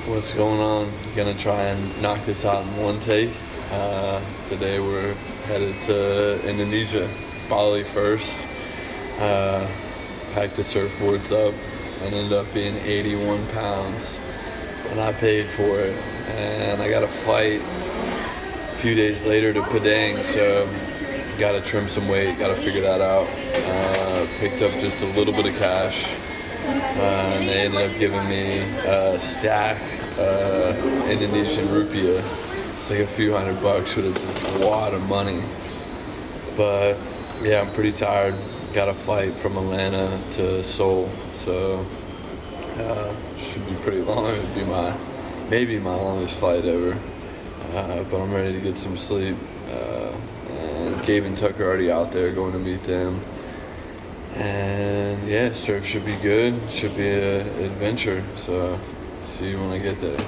What's going on? Gonna try and knock this out in one take. Today we're headed to Indonesia, Bali first. Packed the surfboards up and ended up being 81 pounds. And I paid for it. And I got a flight a few days later to Padang, so gotta trim some weight, gotta figure that out. Picked up just a little bit of cash. And they ended up giving me a stack Indonesian rupiah. It's like a few $100, but it's a lot of money. But yeah, I'm pretty tired. Got a flight from Atlanta to Seoul, so should be pretty long. It'd be maybe my longest flight ever. But I'm ready to get some sleep. And Gabe and Tucker are already out there, going to meet them. And yeah, surf should be good. Should be an adventure. So see you when I get there.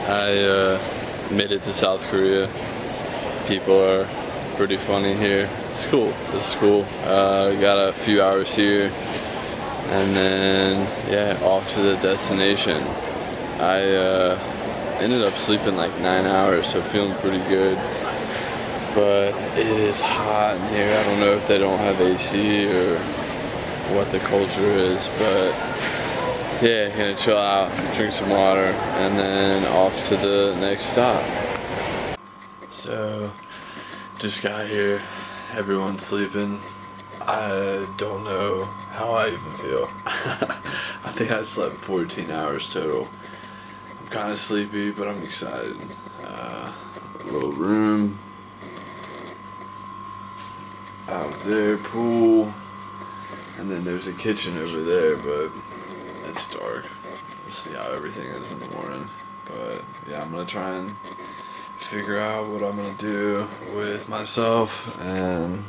I made it to South Korea. People are pretty funny here. It's cool. This is cool. Got a few hours here, and then yeah, off to the destination. I ended up sleeping like 9 hours, so feeling pretty good. But it is hot in here. I don't know if they don't have AC or what the culture is, but yeah, gonna chill out, drink some water, and then off to the next stop. So, just got here. Everyone's sleeping. I don't know how I even feel. I think I slept 14 hours total. I'm kind of sleepy, but I'm excited. Little room. Out there, pool. And then there's a kitchen over there, but it's dark. We'll see how everything is in the morning. But yeah, I'm gonna try and figure out what I'm gonna do with myself and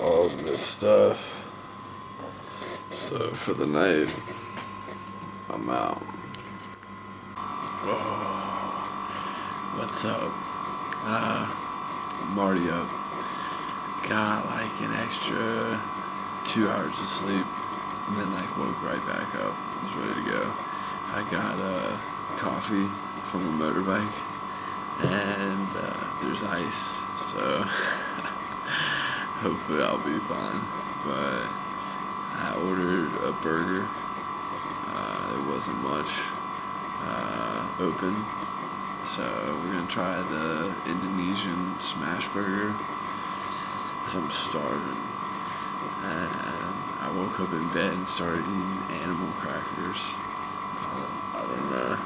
all of this stuff. So for the night, I'm out. Oh, what's up? I'm already up. Got like an extra 2 hours of sleep, and then like woke right back up. Was ready to go. I got coffee from a motorbike, and there's ice, so hopefully I'll be fine. But I ordered a burger. There wasn't much open, so we're gonna try the Indonesian smash burger. Cause I'm starving, and I woke up in bed and started eating animal crackers. I don't know,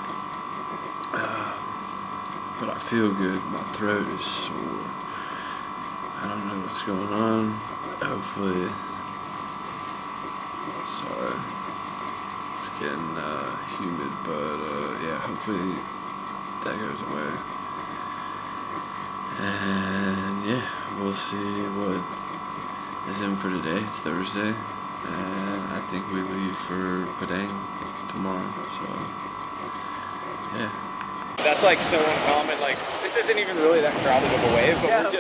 but I feel good. My throat is sore. I don't know what's going on. Hopefully, sorry, it's getting humid, but yeah, hopefully that goes away. And yeah, we'll see what is in for today. It's Thursday, and I think we leave for Padang tomorrow, so yeah. That's like so uncommon. Like, this isn't even really that crowded of a wave, but we're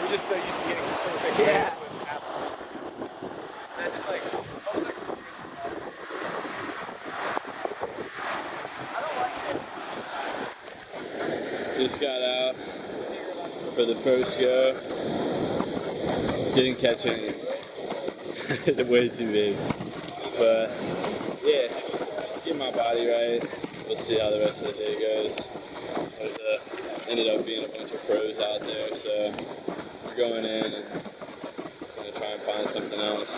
just so used to getting perfect waves with absolute. And just like, what was that? I don't like it. Just got out for the first go. Didn't catch any. Way too big. But yeah, just get my body right. We'll see how the rest of the day goes. Ended up being a bunch of pros out there, so we're going in and gonna try and find something else.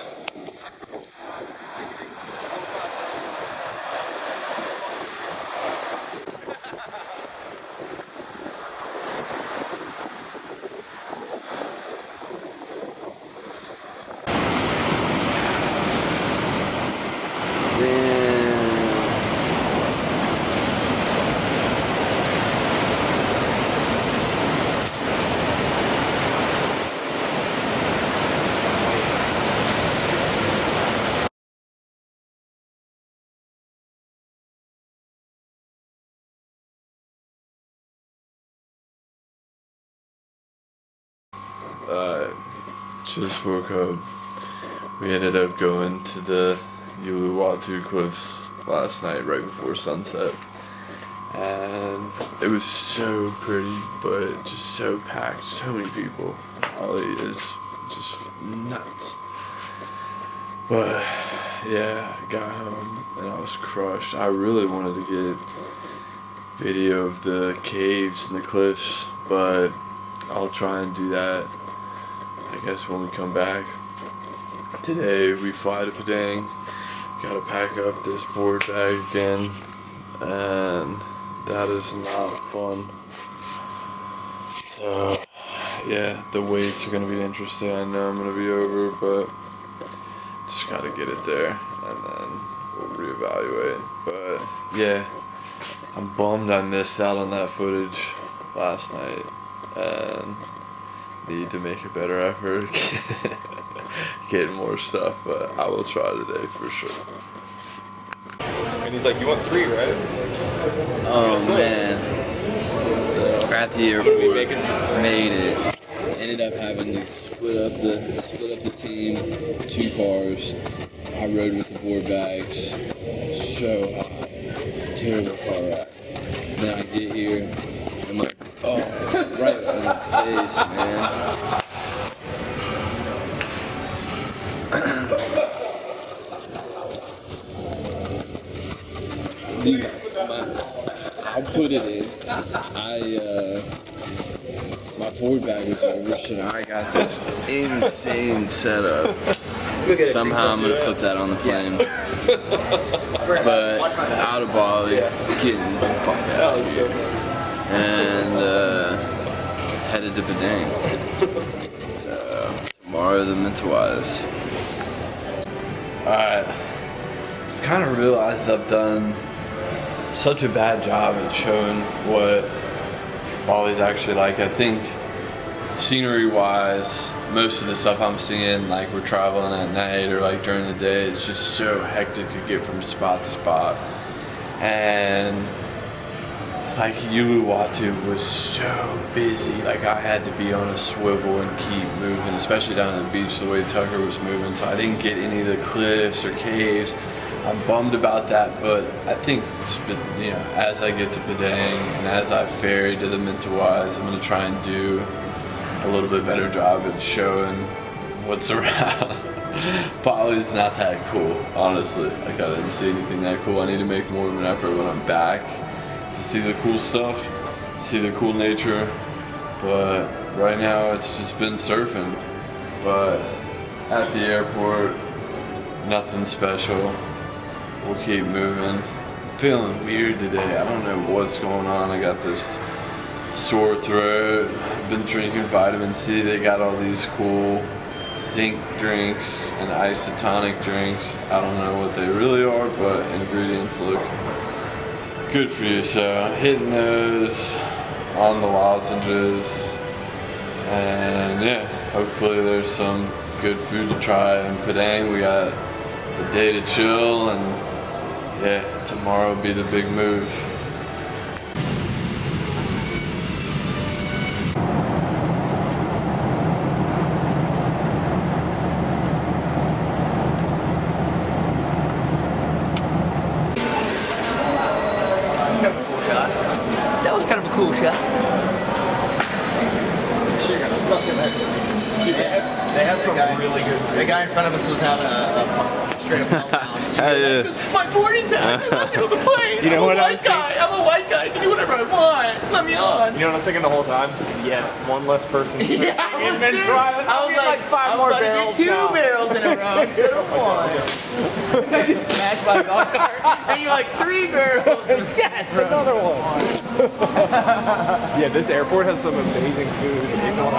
Just woke up. We ended up going to the Uluwatu cliffs last night right before sunset. And it was so pretty, but just so packed, so many people. Bali is just nuts. But yeah, I got home and I was crushed. I really wanted to get video of the caves and the cliffs, but I'll try and do that, I guess, when we come back. Today we fly to Padang. Gotta pack up this board bag again, and that is not fun. So yeah, the weights are gonna be interesting. I know I'm gonna be over, but just gotta get it there and then we'll reevaluate. But yeah, I'm bummed I missed out on that footage last night and need to make a better effort getting more stuff, but I will try today for sure. And he's like, you want 3, right? Oh man. So at the airport, made it. Ended up having to split up the team, 2 cars. I rode with the board bags. So hot. Terrible car ride. Then I get here, I'm like, oh, right in the face, man. Dude, I'll put it in. My board bag was over, so now I got this insane setup. Somehow I'm gonna flip that on the plane. But out of Bali, getting the fuck out of here. And headed to Padang. So tomorrow the Mentawais. Alright, I've kind of realized I've done such a bad job at showing what Bali's actually like. I think scenery wise, most of the stuff I'm seeing, like we're traveling at night or like during the day, it's just so hectic to get from spot to spot. And like Uluwatu was so busy, like I had to be on a swivel and keep moving, especially down at the beach the way Tucker was moving, so I didn't get any of the cliffs or caves. I'm bummed about that, but I think, you know, as I get to Padang and as I ferry to the Mentawais, I'm gonna try and do a little bit better job at showing what's around. Bali's not that cool, honestly. Like I didn't see anything that cool. I need to make more of an effort when I'm back to see the cool stuff, see the cool nature. But right now it's just been surfing. But at the airport, nothing special. We'll keep moving. I'm feeling weird today. I don't know what's going on. I got this sore throat. I've been drinking vitamin C. They got all these cool zinc drinks and isotonic drinks. I don't know what they really are, but ingredients look good for you. So hitting those on the lozenges, and yeah, hopefully there's some good food to try in Padang. We got the day to chill, and yeah, tomorrow will be the big move. That was kind of a cool shot. Dude, they have some really good food. The guy in front of us was having a straight up meltdown. Yeah. My boarding pass, I left it on the plane. You know what I was I'm a white guy, I can do whatever I want. Let me on. You know what I was thinking the whole time? Yes, one less person. Yeah, and then try. I was like 5 more barrels. Get 2 barrels in a row instead of 1. I just smashed my golf cart, and you're like 3 barrels. Yes, another one. Yeah, this airport has some amazing food. You know,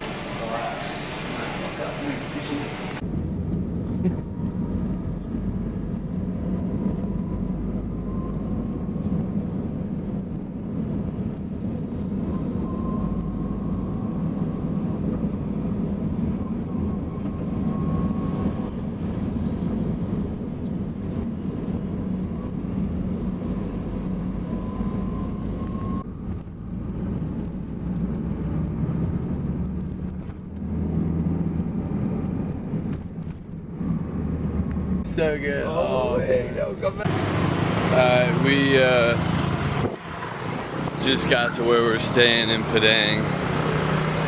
So good. Oh, hey, no, come back. We just got to where we're staying in Padang.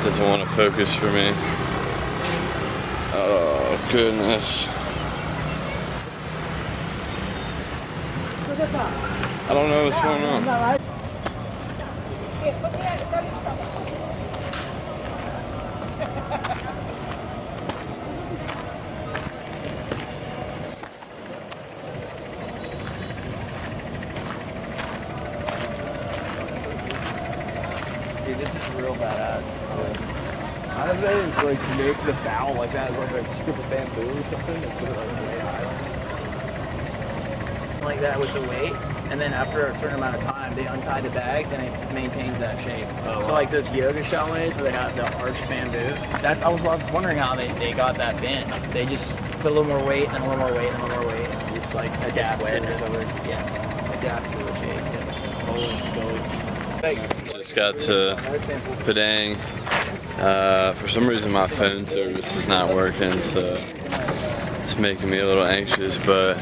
Doesn't want to focus for me. Oh goodness. I don't know what's going on. Dude, this is real badass. How do they like make the bow like that? Like a strip of bamboo or something? And put it like way high. Like that with the weight, and then after a certain amount of time, they untie the bags and it maintains that shape. Oh, so wow. like those yoga chalets where they have the arched bamboo, I was wondering how they got that bent. They just put a little more weight and a little more weight and a little more weight, and just like adapt to it. Yeah, adapt to the shape. Yeah. Holy scully. Just got to Padang. For some reason my phone service is not working, so it's making me a little anxious, but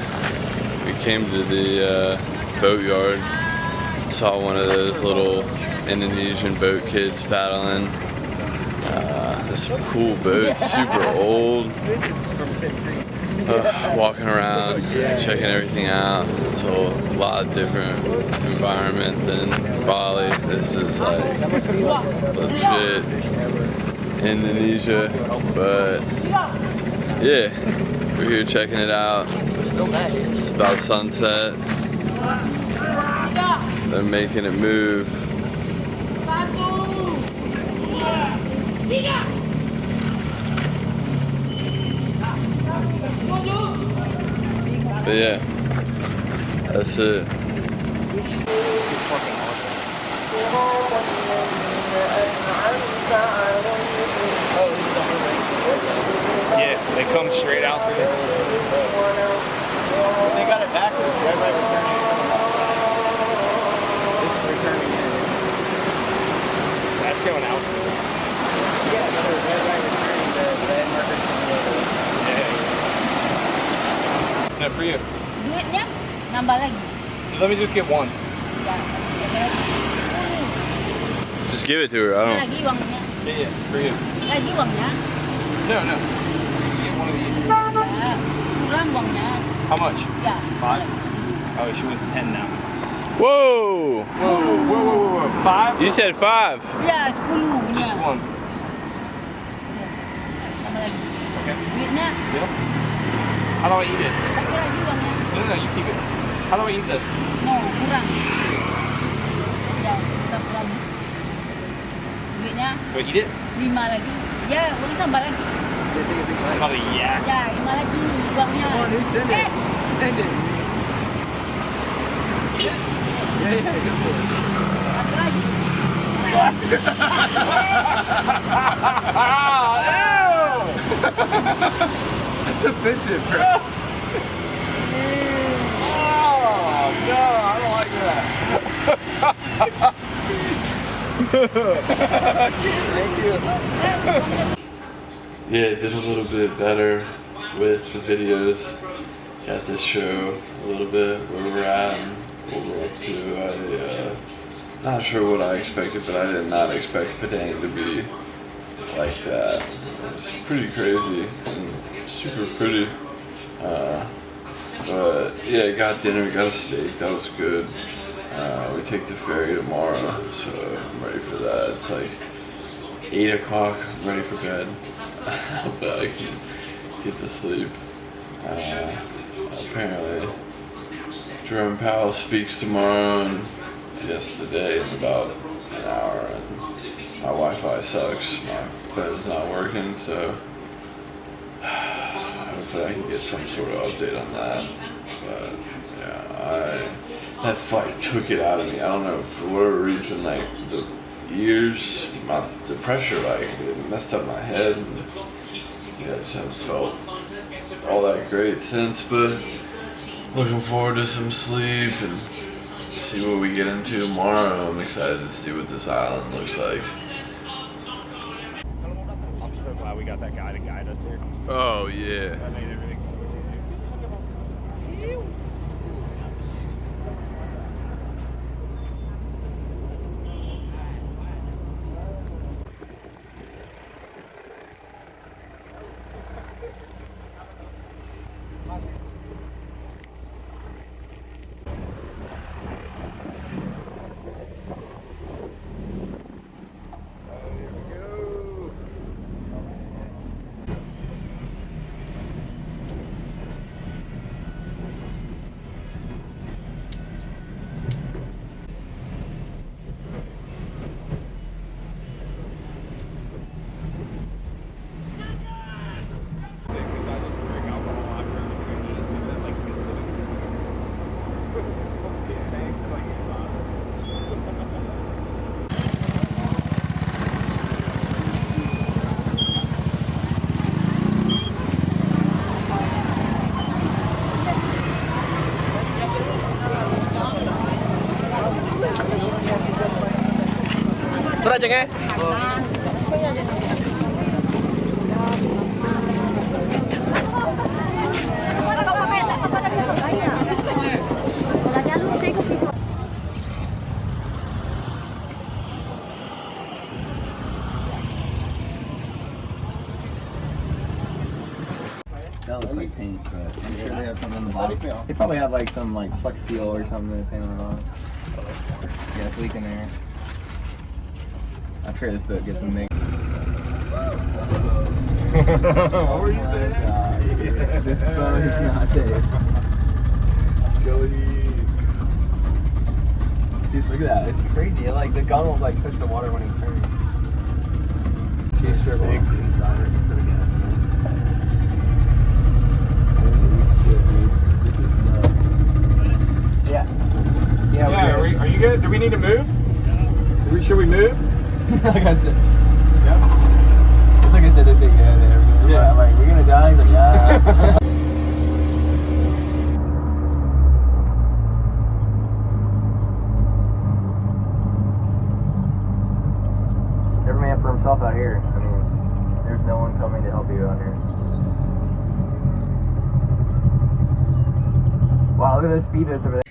we came to the boatyard, saw one of those little Indonesian boat kids paddling. There's some cool boats, super old. Walking around, checking everything out. It's a lot different environment than Bali. This is like legit Indonesia, but yeah, we're here checking it out. It's about sunset. They're making it move. But yeah, that's it. Yeah, they come straight out through this. They got it backwards, right? By returning it. This is returning in. That's going out. Yeah, so right by returning the red marker. Yeah. No, for you. Duitnya nambah lagi. Let me just get one. Ya, Just give it to her. I don't. lagi uangnya. Yeah, for you. Lagi uangnya. No. You get one of these. Ya, kurang uangnya. How much? Ya. 5? Oh, she wants 10 now. Whoa! Whoa. 5? You said 5. Ya, 10 Just punya. one. Tambah lagi. Okay. Duitnya Yeah. How do I eat it? lagi uangnya. No, you keep it. How do I eat this? No, kurang. Ya, tambah lagi. Duitnya Do I eat it? 5 lagi. Ya, uang tambah lagi. Called a yak. Ya, 5 lagi uangnya. Come on, dude, send it. Send it. Yeah, go for it. Satu lagi. That's offensive, bro. Oh, no, I don't like that. Thank you. Yeah, did a little bit better with the videos. Got to show a little bit where we're at and what we're up to. Not sure what I expected, but I did not expect Padang to be like that. It's pretty crazy and super pretty. But yeah, got dinner, got a steak, that was good. We take the ferry tomorrow, so I'm ready for that. It's like 8 o'clock, I'm ready for bed. But I can get to sleep. Apparently, Jerome Powell speaks tomorrow and yesterday in about an hour, and my Wi-Fi sucks. My phone's not working, so hopefully I can get some sort of update on that. But yeah, that fight took it out of me. I don't know, for whatever reason, like the ears, the pressure, like it messed up my head. And, yeah, I just haven't felt all that great since, but looking forward to some sleep and see what we get into tomorrow. I'm excited to see what this island looks like. I'm so glad we got that guy to guide us here. Oh yeah. That made everything so easy. Tur aja nge. That looks like paint, but I'm sure they have something on the bottom. They probably have like some like Flex Seal or something to paint on the bottom. Yeah, it's leaking there. I'm sure this boat gets some make. What were you saying? This boat is not safe. Dude, look at that. It's crazy. It, like the gun will like touch the water when he turns. Two six inside instead of gas. Yeah. Yeah. Are you good? Do we need to move? Should we move? Like I said. Yeah. It's like I said, they say yeah there. Yeah. I'm like, we're gonna die? He's like, yeah. Every man for himself out here. I mean, there's no one coming to help you out here. Wow, look at those speedboats over there.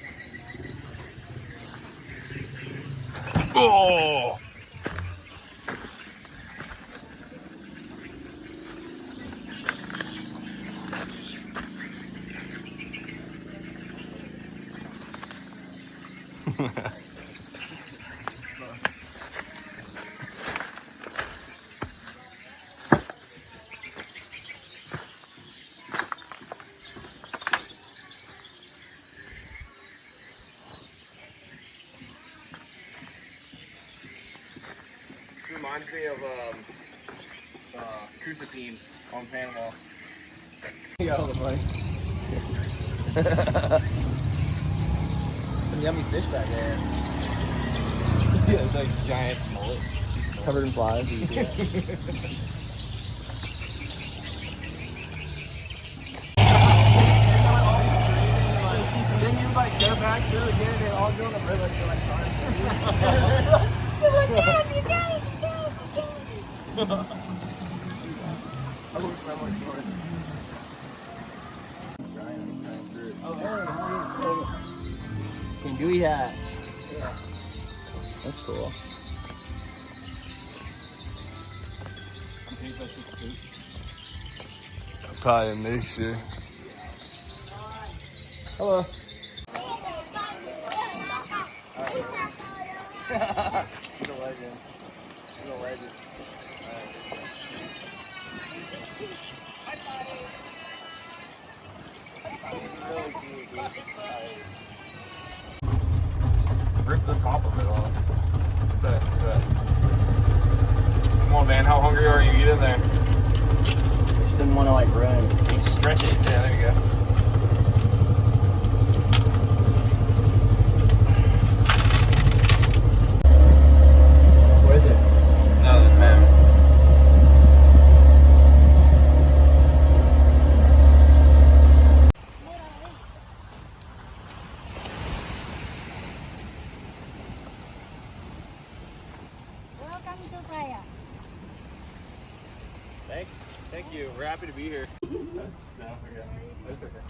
Oh! Reminds me of Kusapine on Panama. You got all the money. Some yummy fish back there. Yeah, it's like giant mullet. Covered in flies. Then you like go back through again and all go on the river and you're like trying King Dewey hat. Yeah. That's cool. Probably a mixture. Hello. He's a legend. He's a legend. Rip the top of it off. What's that? Come on, man. How hungry are you? Get in there. I just didn't want to like run. Stretch it. Yeah, there you go. What is it? Nothing, man. Welcome to Kaya. Thanks. Thank you. We're happy to be here. That's okay.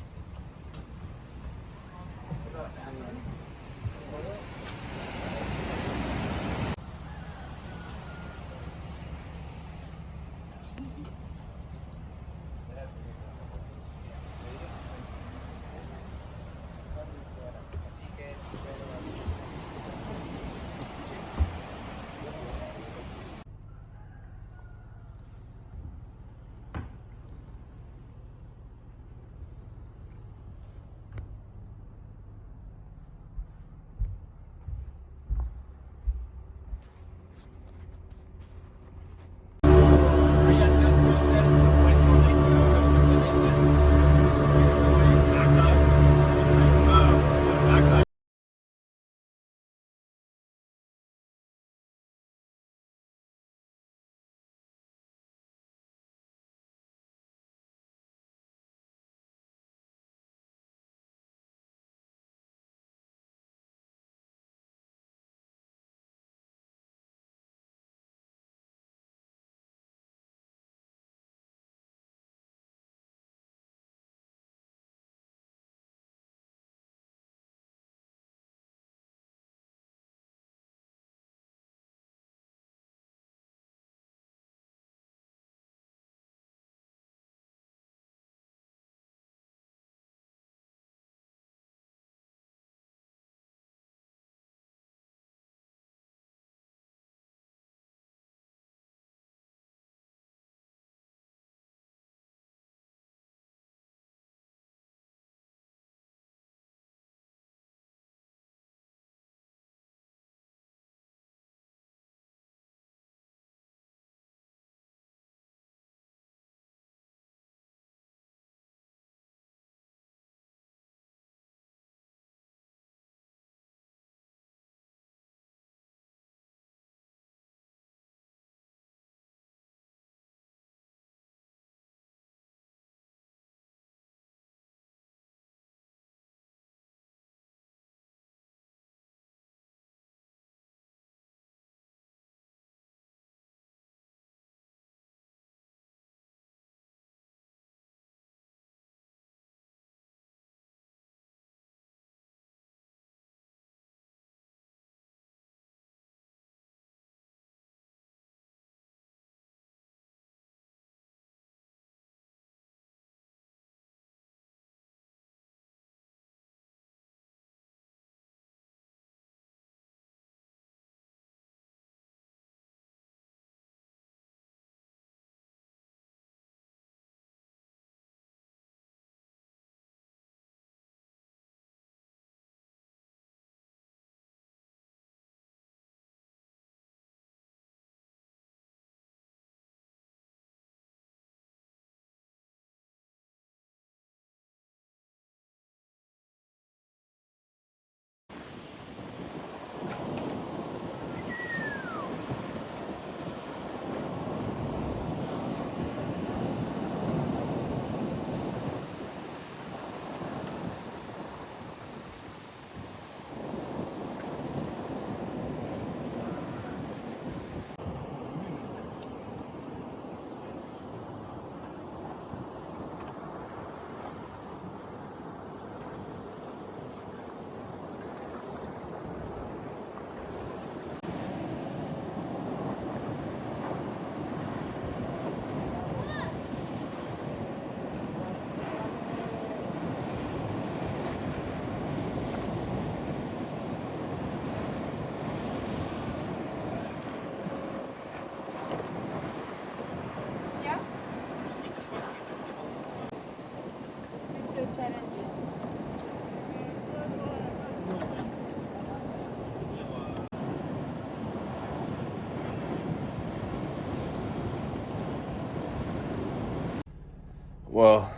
Well,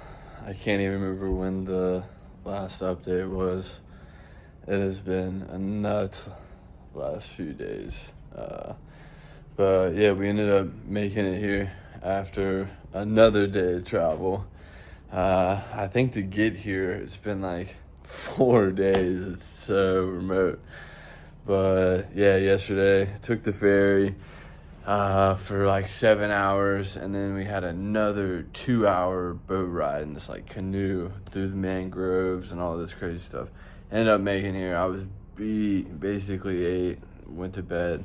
I can't even remember when the last update was. It has been a nuts last few days. But yeah, we ended up making it here after another day of travel. I think to get here, it's been like 4 days. It's so remote. But yeah, yesterday took the ferry for like 7 hours, and then we had another 2-hour boat ride in this like canoe through the mangroves and all this crazy stuff. ended up making here. I was beat, basically ate, went to bed,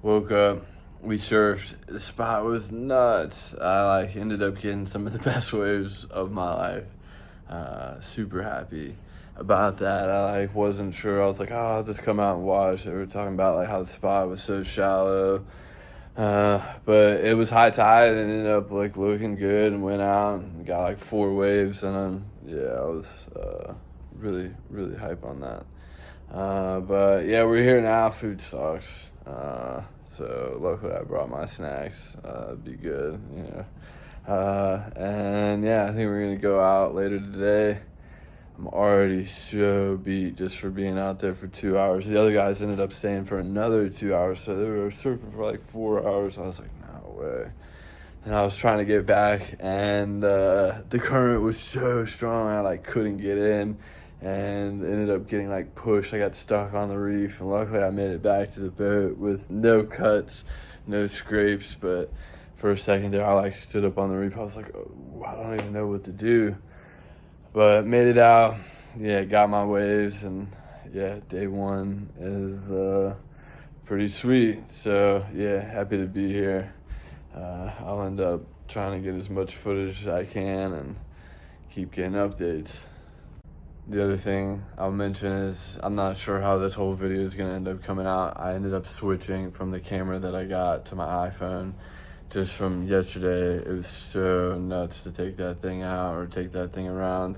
woke up, we surfed. The spot was nuts. I ended up getting some of the best waves of my life. Super happy about that. I wasn't sure. I was like, oh, I'll just come out and watch. They were talking about how the spot was so shallow. But it was high tide and ended up looking good, and went out and got 4 waves, and then I was really hype on that. But yeah, we're here now. Food sucks. So luckily I brought my snacks. It'd be good, and yeah, I think we're gonna go out later today. I'm already so beat just for being out there for 2 hours. The other guys ended up staying for another 2 hours, so they were surfing for 4 hours. I was like, no way. And I was trying to get back, and the current was so strong, I couldn't get in, and ended up getting pushed. I got stuck on the reef, and luckily I made it back to the boat with no cuts, no scrapes. But for a second there, I stood up on the reef. I was like, oh, I don't even know what to do. But made it out. Yeah, got my waves, and yeah, day 1 is pretty sweet. So yeah, happy to be here. I'll end up trying to get as much footage as I can and keep getting updates. The other thing I'll mention is I'm not sure how this whole video is going to end up coming out. I ended up switching from the camera that I got to my iPhone just from yesterday. It was so nuts to take that thing out or take that thing around.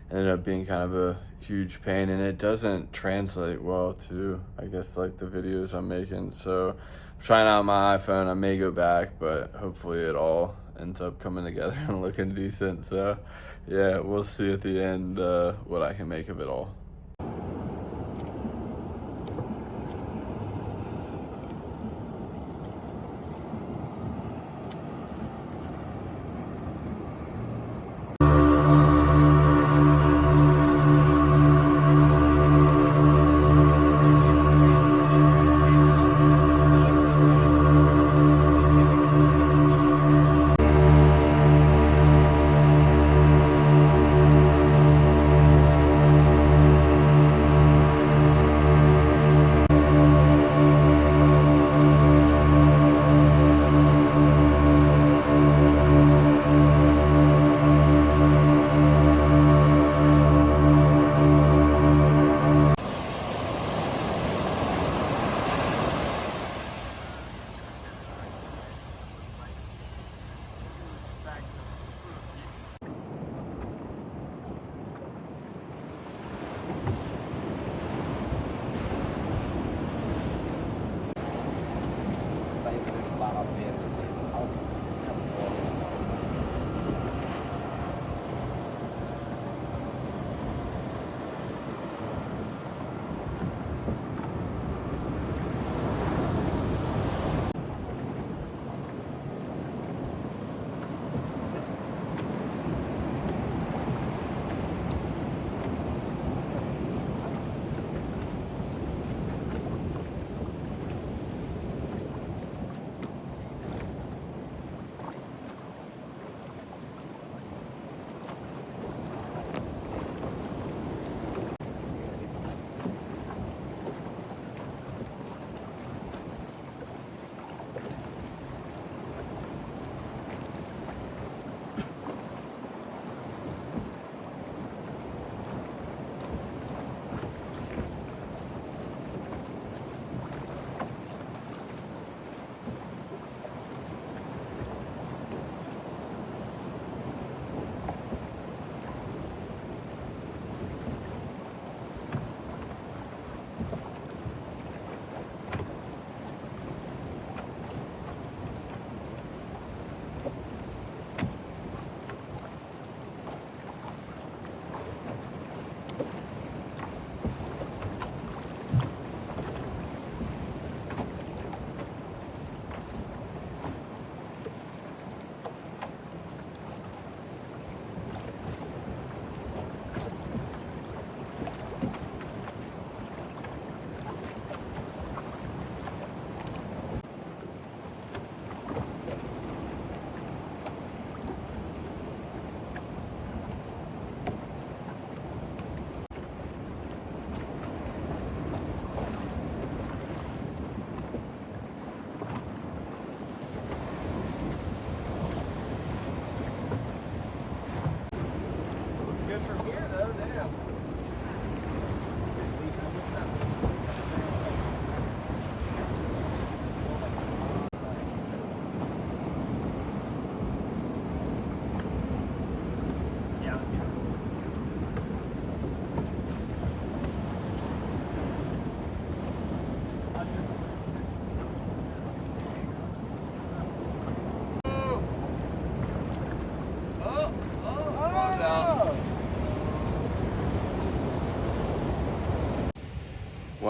It ended up being kind of a huge pain, and it doesn't translate well to, I guess, the videos I'm making. So I'm trying out my iPhone. I may go back, but hopefully it all ends up coming together and looking decent. So yeah, we'll see at the end what I can make of it all.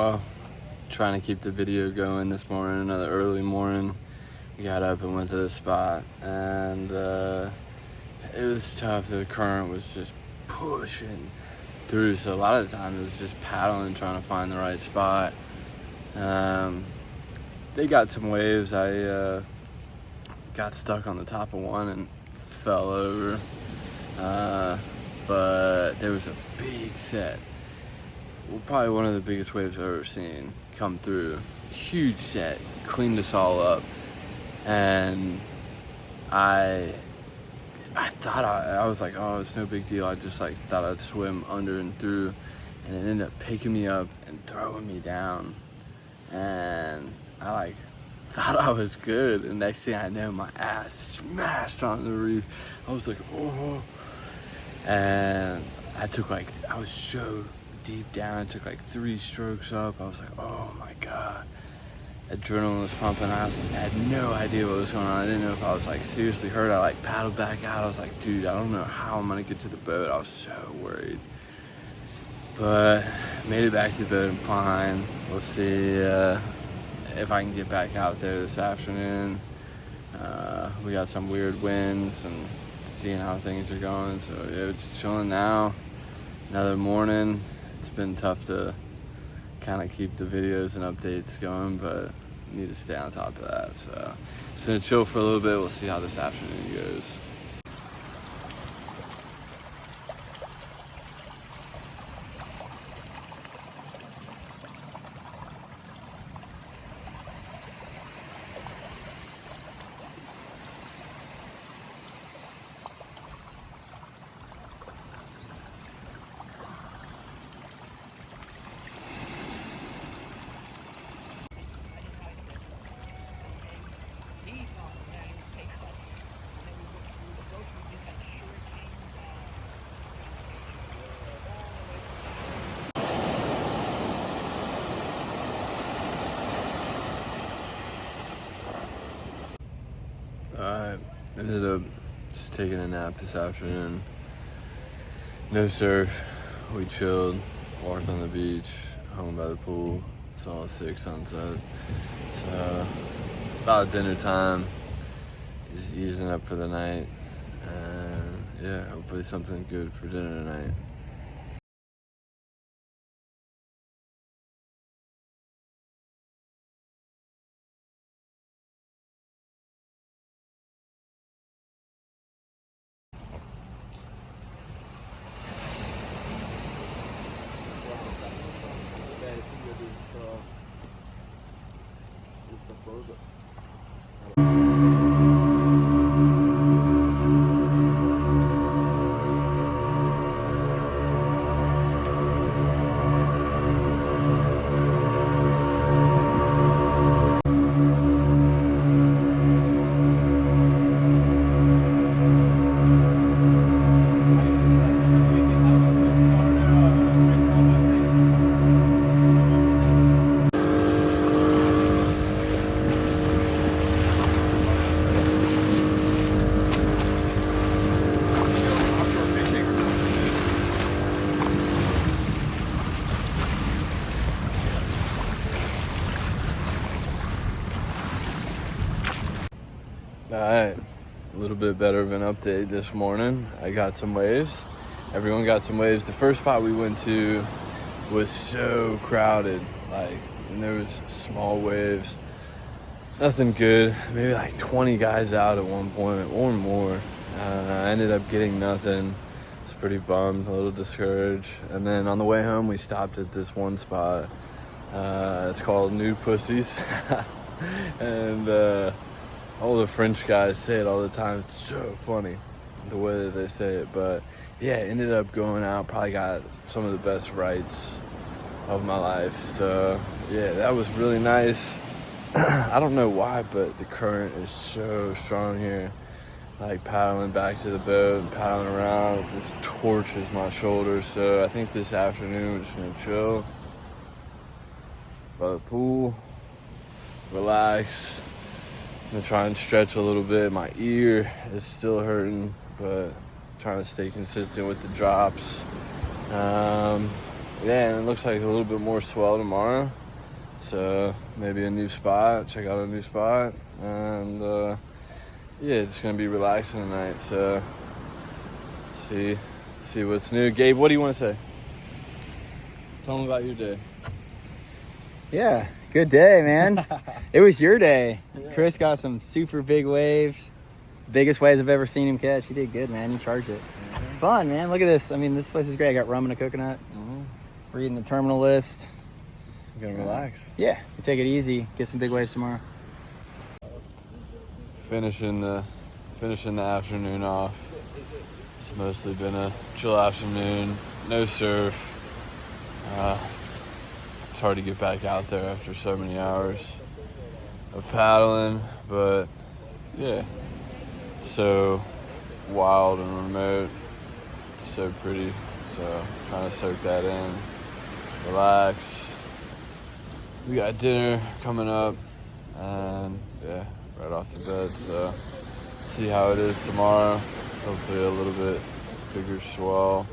well, trying to keep the video going this morning, another early morning. We got up and went to the spot, and it was tough. The current was just pushing through, so a lot of the time it was just paddling, trying to find the right spot. They got some waves. I got stuck on the top of one and fell over, but there was a big set. Well, probably one of the biggest waves I've ever seen come through. Huge set, cleaned us all up, and I thought I was like, oh, it's no big deal. I just like thought I'd swim under and through, and it ended up picking me up and throwing me down, and I like thought I was good, and next thing I know, my ass smashed on the reef. I was like, oh, and I was so deep down. I took like 3 strokes up. I was like, oh my God. Adrenaline was pumping. I had no idea what was going on. I didn't know if I was like seriously hurt. I like paddled back out. I was like, dude, I don't know how I'm gonna get to the boat. I was so worried. But made it back to the boat. I'm fine. We'll see if I can get back out there this afternoon. We got some weird winds and seeing how things are going. So yeah, just chilling now. Another morning. It's been tough to kind of keep the videos and updates going, but need to stay on top of that. So just gonna chill for a little bit. We'll see how this afternoon goes. I ended up just taking a nap this afternoon. No surf. We chilled, walked on the beach, hung by the pool, saw a 6 sunset. So about dinner time, just easing up for the night. And yeah, hopefully something good for dinner tonight. Alright, a little bit better of an update this morning. I got some waves. Everyone got some waves. The first spot we went to was so crowded, and there was small waves. Nothing good. Maybe like 20 guys out at one point or more. I ended up getting nothing. I was pretty bummed, a little discouraged. And then on the way home, we stopped at this one spot. It's called New Pussies. And all the French guys say it all the time. It's so funny the way that they say it. But yeah, ended up going out, probably got some of the best rights of my life. So yeah, that was really nice. I don't know why, but the current is so strong here. Like paddling back to the boat and paddling around, it just torches my shoulders. So I think this afternoon we're just gonna chill by the pool, relax. I'm gonna try and stretch a little bit. My ear is still hurting, but trying to stay consistent with the drops. yeah, and it looks like a little bit more swell tomorrow. So maybe a new spot, check out a new spot. And yeah, it's gonna be relaxing tonight. So see what's new. Gabe, what do you want to say? Tell them about your day. Yeah, good day, man. It was your day. Chris got some super big waves. Biggest waves I've ever seen him catch. He did good, man. You charged it. It's fun, man. Look at this. I mean, this place is great. I got rum and a coconut. Reading the terminal list. You gotta relax. Yeah, you take it easy. Get some big waves tomorrow. Finishing the afternoon off. It's mostly been a chill afternoon. No surf. It's hard to get back out there after so many hours of paddling, but yeah, it's so wild and remote, so pretty. So trying to soak that in, relax. We got dinner coming up, and yeah, right off the bed. So see how it is tomorrow. Hopefully a little bit bigger swell,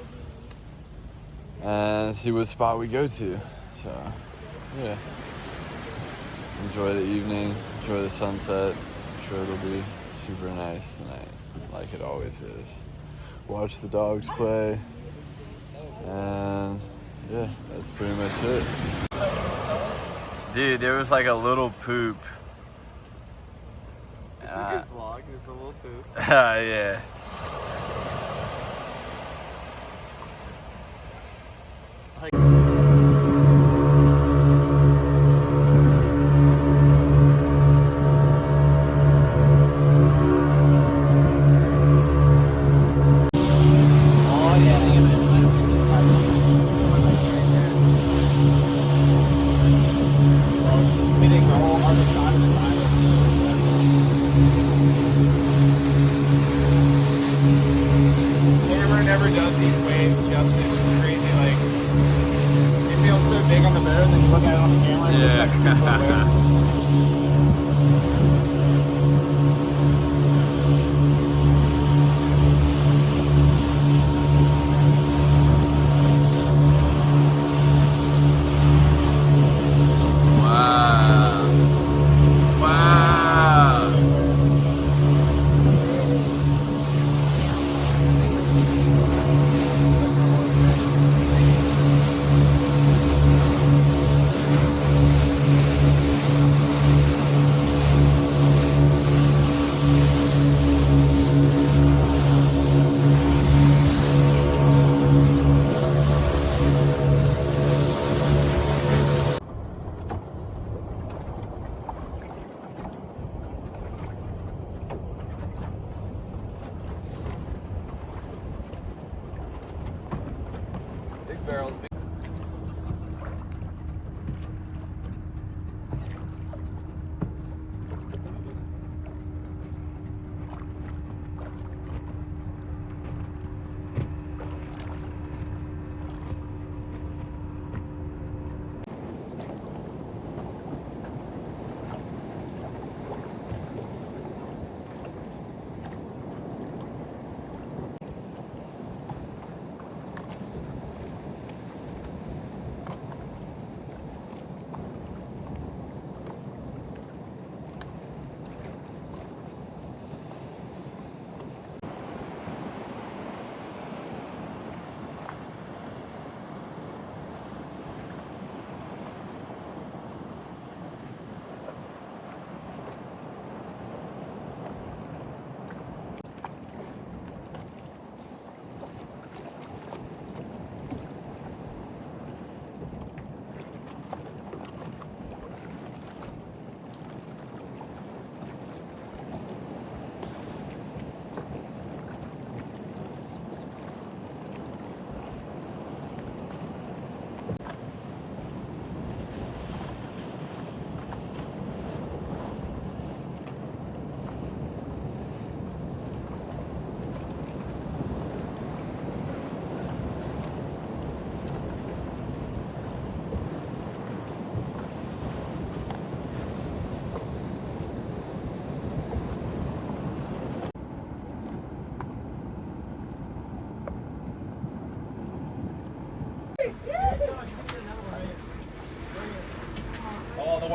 and see what spot we go to. So yeah, enjoy the evening, enjoy the sunset. I'm sure it'll be super nice tonight, like it always is. Watch the dogs play, and yeah, that's pretty much it. Dude, there was like a little poop. It's a good vlog. It's a little poop. Yeah. Never does these waves justice. It's crazy. Like, it feels so big on the boat, and then you look at it on the camera, and it looks like it's a little wave. Big barrels.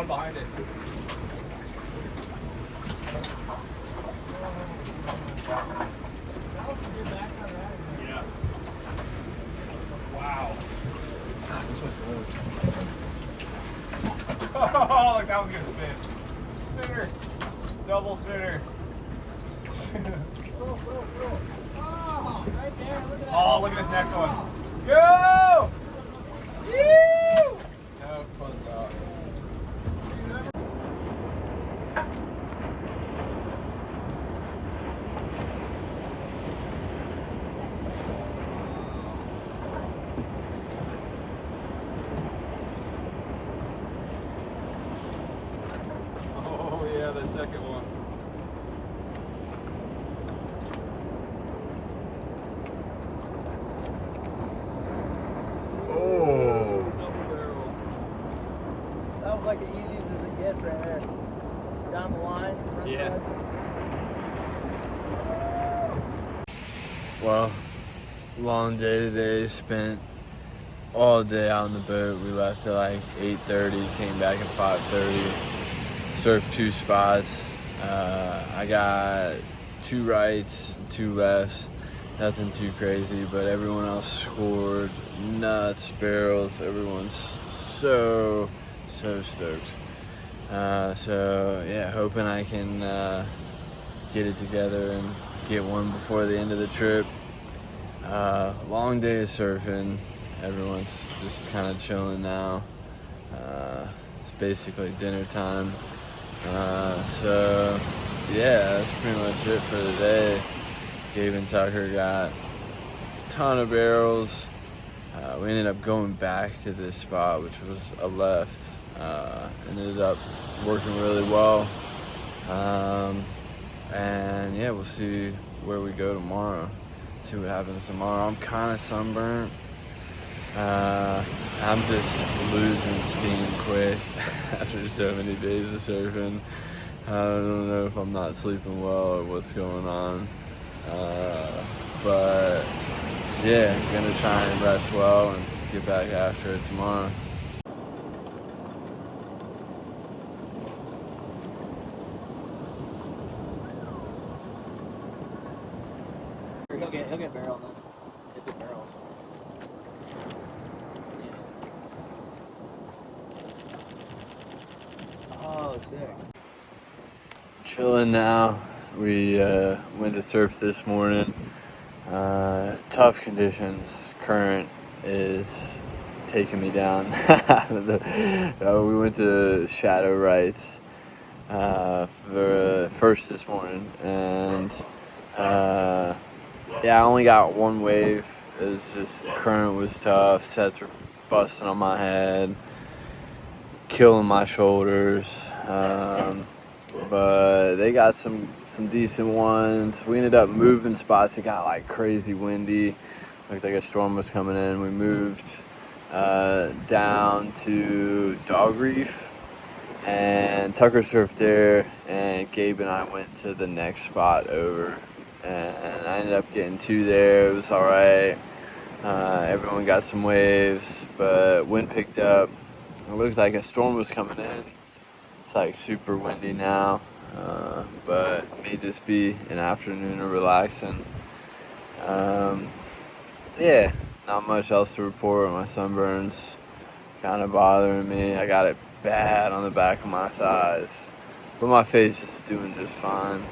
one behind it. Yeah. Wow. God, this one's oh, look, that was gonna spin. Spinner. Double spinner. Oh, right there. Look at that. Oh, look at this next one. Go! Woo! No, close it out. Oh, yeah, the second one. That was like the easiest as it gets right there. Down the line. Front Yeah. side. Well, long day today. Spent all day out on the boat. We left at like 8:30, came back at 5:30. Surfed 2 spots. I got 2 rights, 2 lefts. Nothing too crazy, but everyone else scored nuts, barrels. Everyone's so stoked. So yeah, hoping I can get it together and get one before the end of the trip. Long day of surfing. Everyone's just kind of chilling now. It's basically dinner time. So yeah, that's pretty much it for the day. Gabe and Tucker got a ton of barrels. We ended up going back to this spot, which was a left. Ended up working really well. And yeah, we'll see where we go tomorrow. See what happens tomorrow. I'm kind of sunburnt. I'm just losing steam quick after so many days of surfing. I don't know if I'm not sleeping well or what's going on. But yeah, gonna try and rest well and get back after it tomorrow. He'll get barrel on this. Hit the barrels. Yeah. Oh, sick. Chilling now. We went to surf this morning. Tough conditions. Current is taking me down. We went to Shadow Rights for first this morning, and yeah, I only got 1 wave. It was just current was tough. Sets were busting on my head, killing my shoulders. But they got some decent ones. We ended up moving spots. It got like crazy windy. Looked like a storm was coming in. We moved down to Dog Reef, and Tucker surfed there, and Gabe and I went to the next spot over, and I ended up getting 2 there. It was all right. Everyone got some waves, but wind picked up. It looked like a storm was coming in. It's like super windy now, but it may just be an afternoon of relaxing. Yeah, not much else to report. My sunburn's kind of bothering me. I got it bad on the back of my thighs, but my face is doing just fine.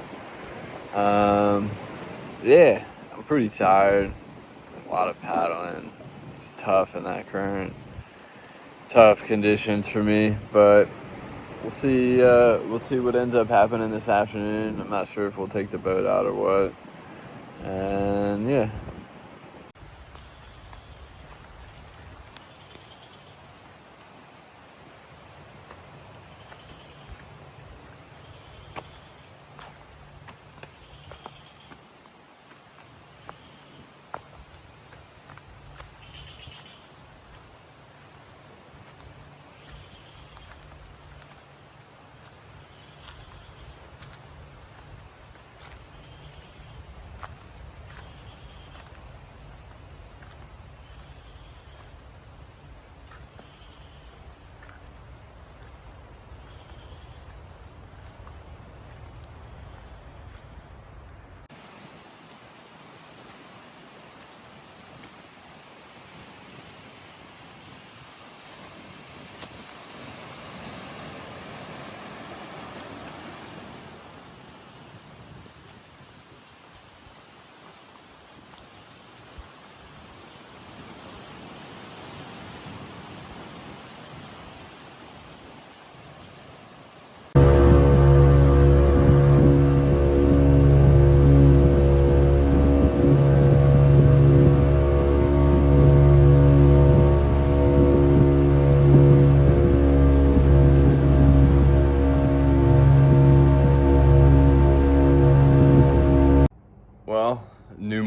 Yeah, I'm pretty tired. A lot of paddling. It's tough in that current. Tough conditions for me, but we'll see what ends up happening this afternoon. I'm not sure if we'll take the boat out or what. And yeah.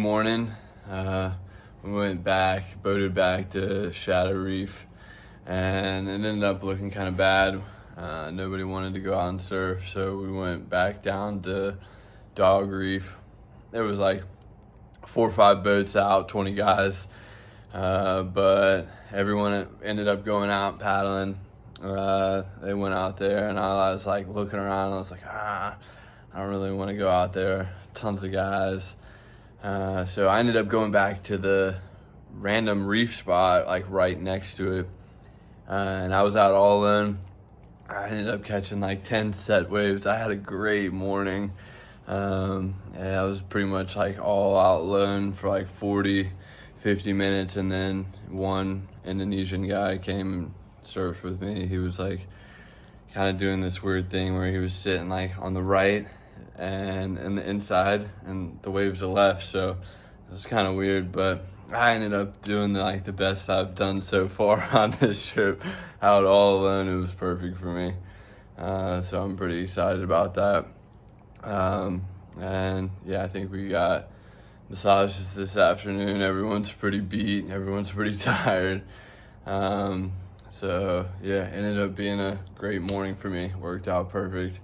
morning, we boated back to Shadow Reef, and it ended up looking kind of bad. Nobody wanted to go out and surf, so we went back down to Dog Reef. There was like 4 or 5 boats out, 20 guys, but everyone ended up going out paddling. They went out there, and I was like looking around, and I was like, I don't really want to go out there. Tons of guys. So I ended up going back to the random reef spot, like right next to it. And I was out all alone. I ended up catching like 10 set waves. I had a great morning. I was pretty much like all out alone for like 40, 50 minutes. And then one Indonesian guy came and surfed with me. He was like kind of doing this weird thing where he was sitting like on the right and the inside, and the waves are left, so it was kind of weird, but I ended up doing the best I've done so far on this trip. Out all alone, it was perfect for me, so I'm pretty excited about that. And yeah, I think we got massages this afternoon. Everyone's pretty beat, everyone's pretty tired, so yeah, ended up being a great morning for me. Worked out perfect.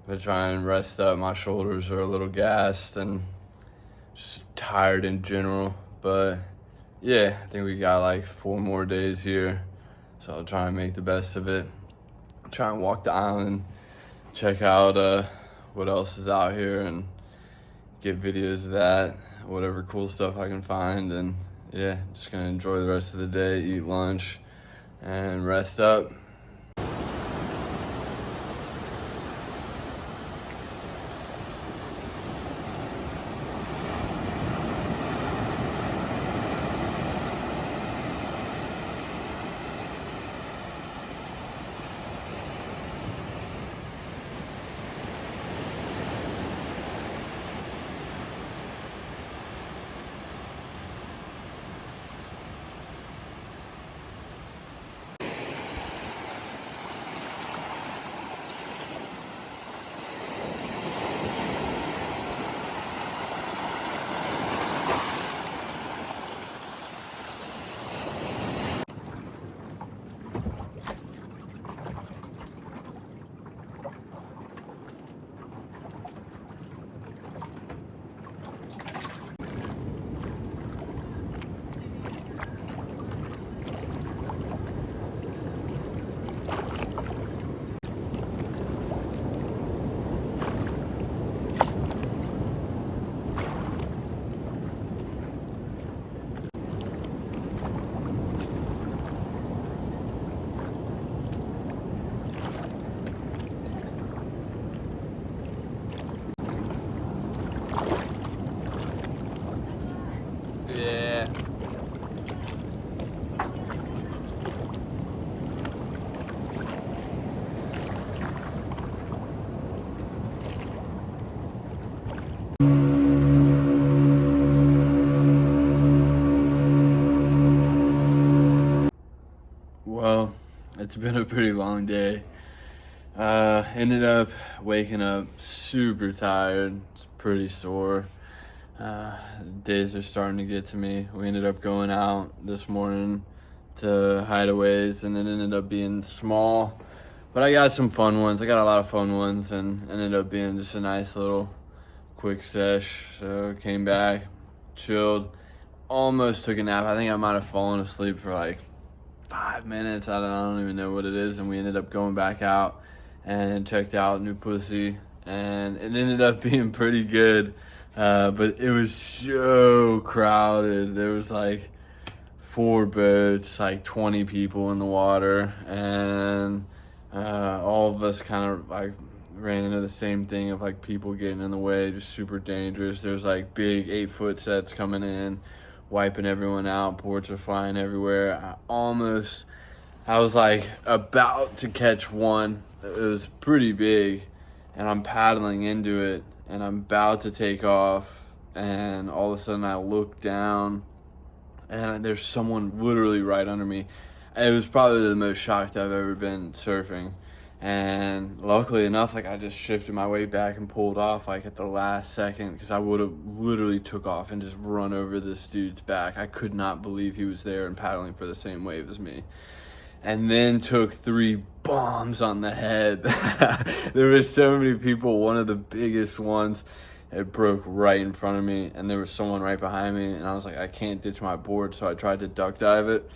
I'm gonna try and rest up. My shoulders are a little gassed and just tired in general. But yeah, I think we got like 4 more days here. So I'll try and make the best of it. Try and walk the island, check out what else is out here, and get videos of that, whatever cool stuff I can find. And yeah, just gonna enjoy the rest of the day, eat lunch, and rest up. Yeah. Well, it's been a pretty long day. Ended up waking up super tired. It's pretty sore. Days are starting to get to me. We ended up going out this morning to hideaways, and it ended up being small, but I got some fun ones. I got a lot of fun ones, and ended up being just a nice little quick sesh. So came back, chilled, almost took a nap. I think I might have fallen asleep for like 5 minutes. I don't even know what it is. And we ended up going back out and checked out New Pussy, and it ended up being pretty good. But it was so crowded. There was like 4 boats, like 20 people in the water, and all of us kind of like ran into the same thing of like people getting in the way, just super dangerous. There's like big 8-foot sets coming in, wiping everyone out. Boards are flying everywhere. I was like about to catch one. It was pretty big, and I'm paddling into it, and I'm about to take off, and all of a sudden I look down, and there's someone literally right under me. It was probably the most shocked I've ever been surfing, And luckily enough, like I just shifted my weight back and pulled off like at the last second, because I would have literally took off and just run over this dude's back. I could not believe he was there and paddling for the same wave as me. And then took 3 bombs on the head. There were so many people. One of the biggest ones, it broke right in front of me, and there was someone right behind me, and I was like, I can't ditch my board, so I tried to duck dive it.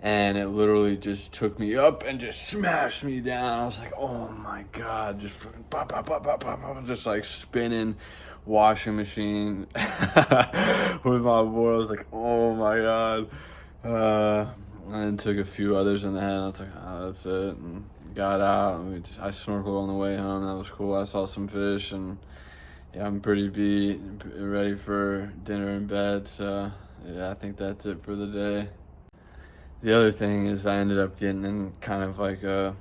And it literally just took me up and just smashed me down. I was like, oh my God, just fucking pop, pop, pop, pop, pop, pop, just like spinning washing machine with my board. I was like, oh my God. And then took a few others in the head. I was like, oh, that's it. And got out. And I snorkeled on the way home. That was cool. I saw some fish, and yeah, I'm pretty beat, ready for dinner and bed. So yeah, I think that's it for the day. The other thing is I ended up getting in kind of like a,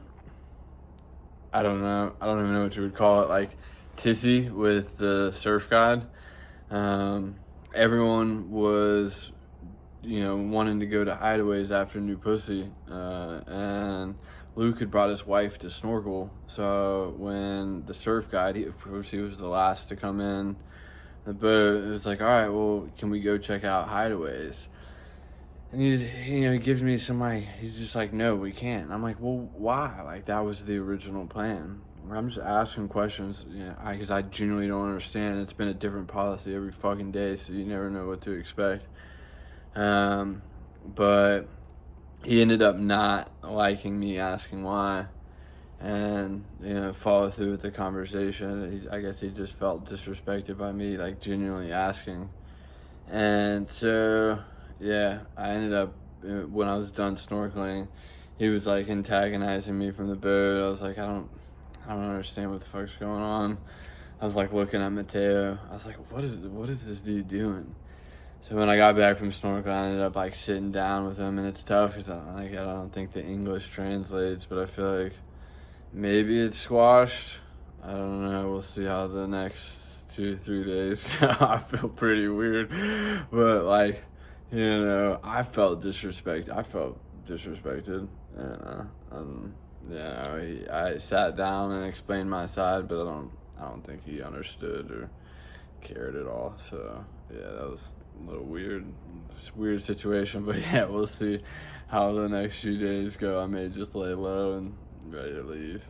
I don't even know what you would call it, like tissy with the surf guide. Everyone was, wanting to go to hideaways after New Pussy, and Luke had brought his wife to snorkel. So when the surf guide, he was the last to come in the boat, it was like, all right, well, can we go check out hideaways? And he gives me some, like, he's just like, no, we can't. And I'm like, well, why? Like, that was the original plan. I'm just asking questions, because I genuinely don't understand. It's been a different policy every fucking day, so you never know what to expect. But he ended up not liking me asking why, and follow through with the conversation. I guess he just felt disrespected by me, like, genuinely asking. And so yeah, I ended up, when I was done snorkeling, he was like antagonizing me from the boat. I was like, I don't understand what the fuck's going on. I was like looking at Mateo. I was like, what is this dude doing? So when I got back from snorkeling, I ended up like sitting down with him, and it's tough because I don't think the English translates, but I feel like maybe it's squashed. I don't know. We'll see how the next 2-3 days go. I feel pretty weird, but like, I felt disrespected. And I sat down and explained my side, but I don't think he understood or cared at all. So yeah, that was a little weird. It's a weird situation, but yeah, we'll see how the next few days go. I may just lay low and ready to leave.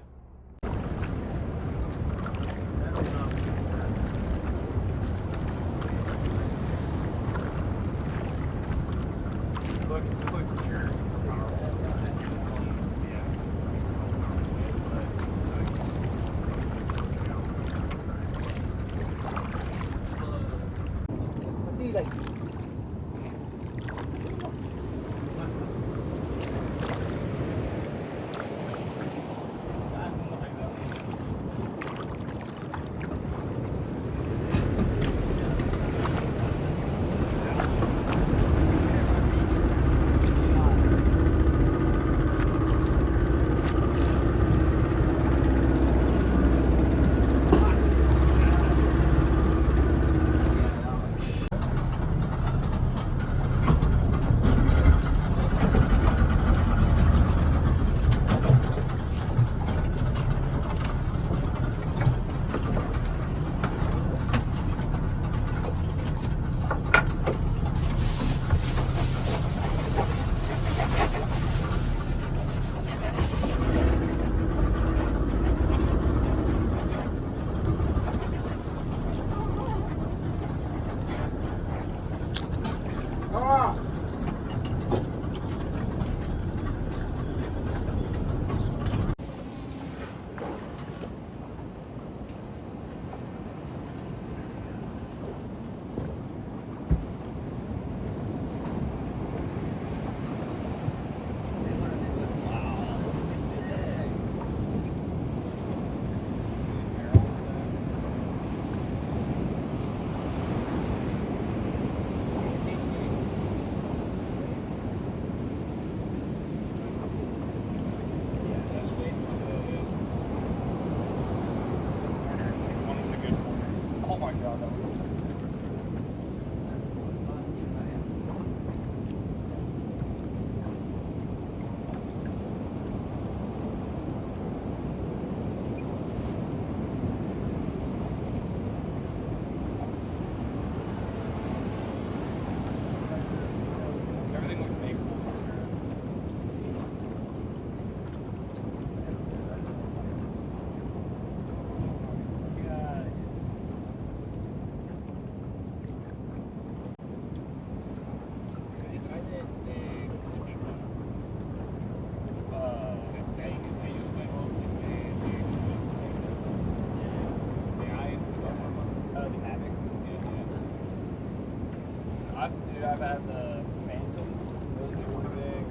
I've had the Phantoms. Those are really big.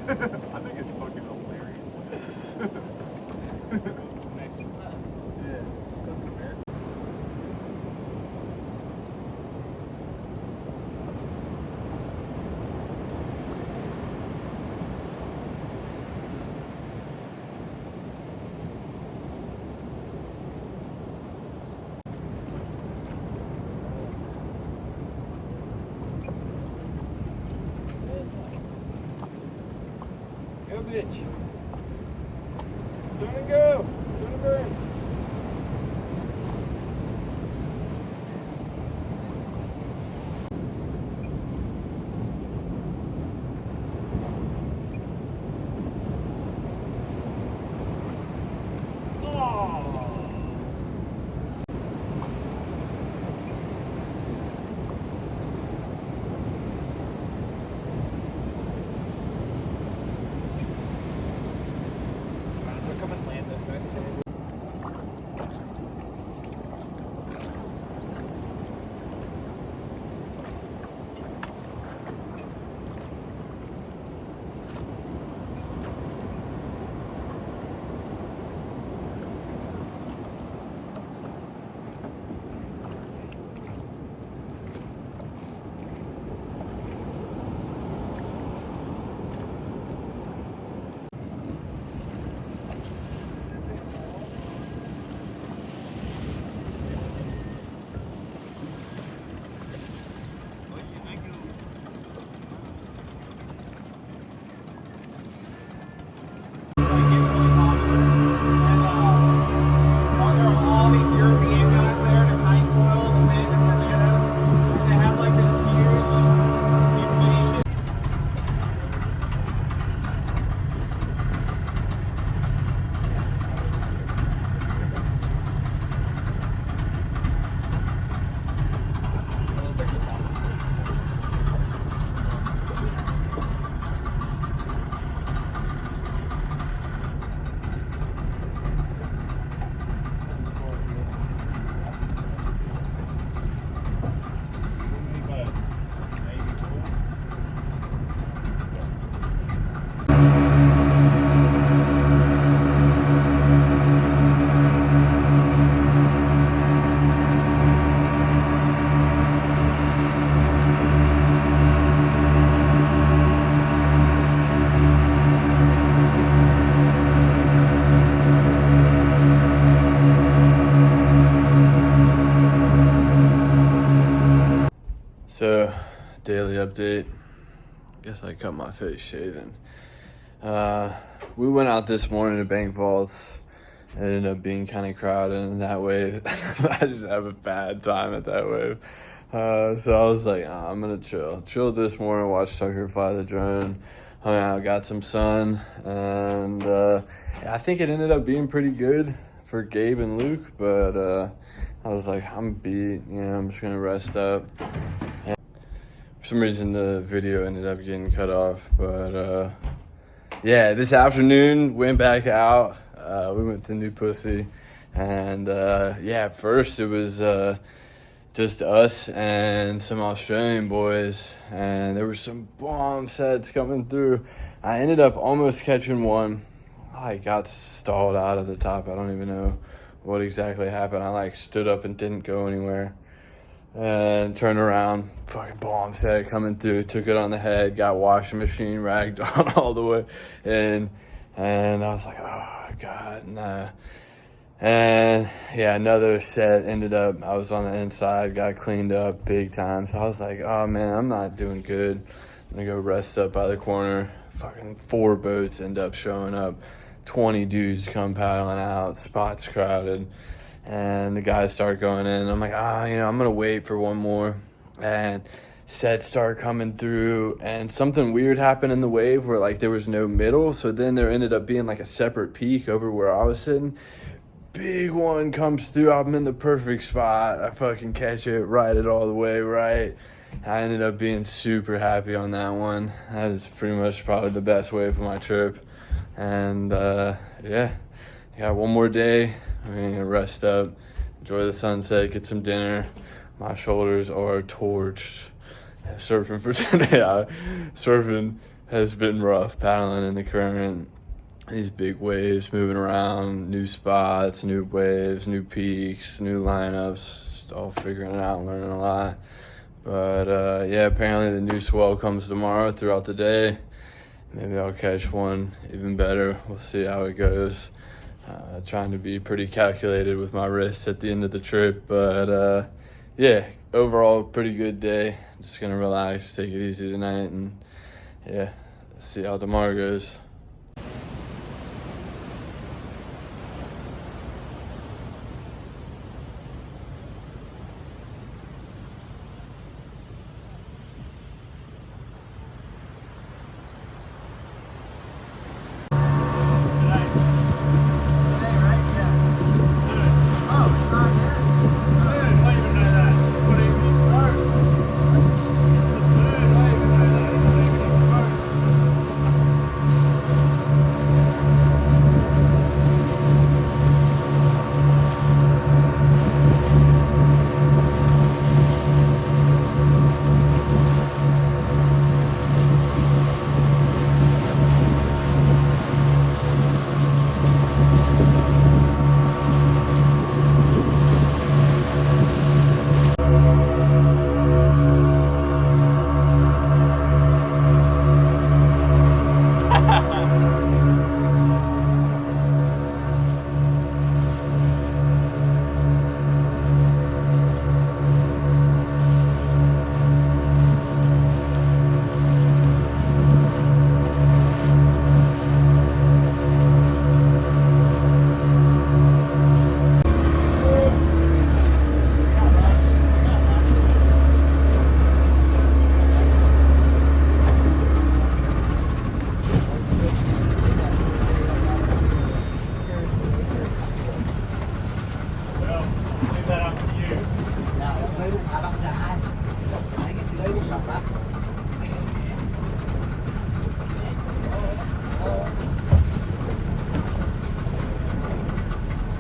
I think it's fucking hilarious. Go, bitch. Turn and go. Turn and burn. Come and land this, can I say? So, daily update. Guess I cut my face shaving. We went out this morning to Bank Vaults. It ended up being kind of crowded in that wave. I just have a bad time at that wave. So I was like, I'm gonna chill this morning, watch Tucker fly the drone, hung out, got some sun, and I think it ended up being pretty good for Gabe and Luke, but I was like, I'm beat, I'm just gonna rest up. And for some reason the video ended up getting cut off, but yeah, this afternoon went back out. We went to New Pussy, and at first it was just us and some Australian boys, and there were some bomb sets coming through. I ended up almost catching one. I got stalled out of the top. I don't even know what exactly happened. I stood up and didn't go anywhere, and turned around, fucking bomb set coming through, took it on the head, got washing machine ragged on all the way in, and I was like, oh god, nah. And another set ended up, I was on the inside, got cleaned up big time. So I was like, oh man, I'm not doing good. I'm gonna go rest up by the corner. Fucking 4 boats end up showing up. 20 dudes come paddling out, spots crowded. And the guys start going in. I'm like, I'm gonna wait for one more. And sets start coming through, and something weird happened in the wave where there was no middle. So then there ended up being a separate peak over where I was sitting. Big one comes through. I'm in the perfect spot. I fucking catch it, ride it all the way right. I ended up being super happy on that one. That is pretty much probably the best wave of my trip. And yeah, I got one more day. I'm gonna rest up, enjoy the sunset, get some dinner. My shoulders are torched. Surfing for today. Surfing has been rough, paddling in the current. These big waves moving around, new spots, new waves, new peaks, new lineups, all figuring it out and learning a lot. But yeah, apparently the new swell comes tomorrow throughout the day. Maybe I'll catch one even better. We'll see how it goes. Trying to be pretty calculated with my wrist at the end of the trip. But yeah, overall, pretty good day. Just gonna relax, take it easy tonight, and yeah, see how tomorrow goes.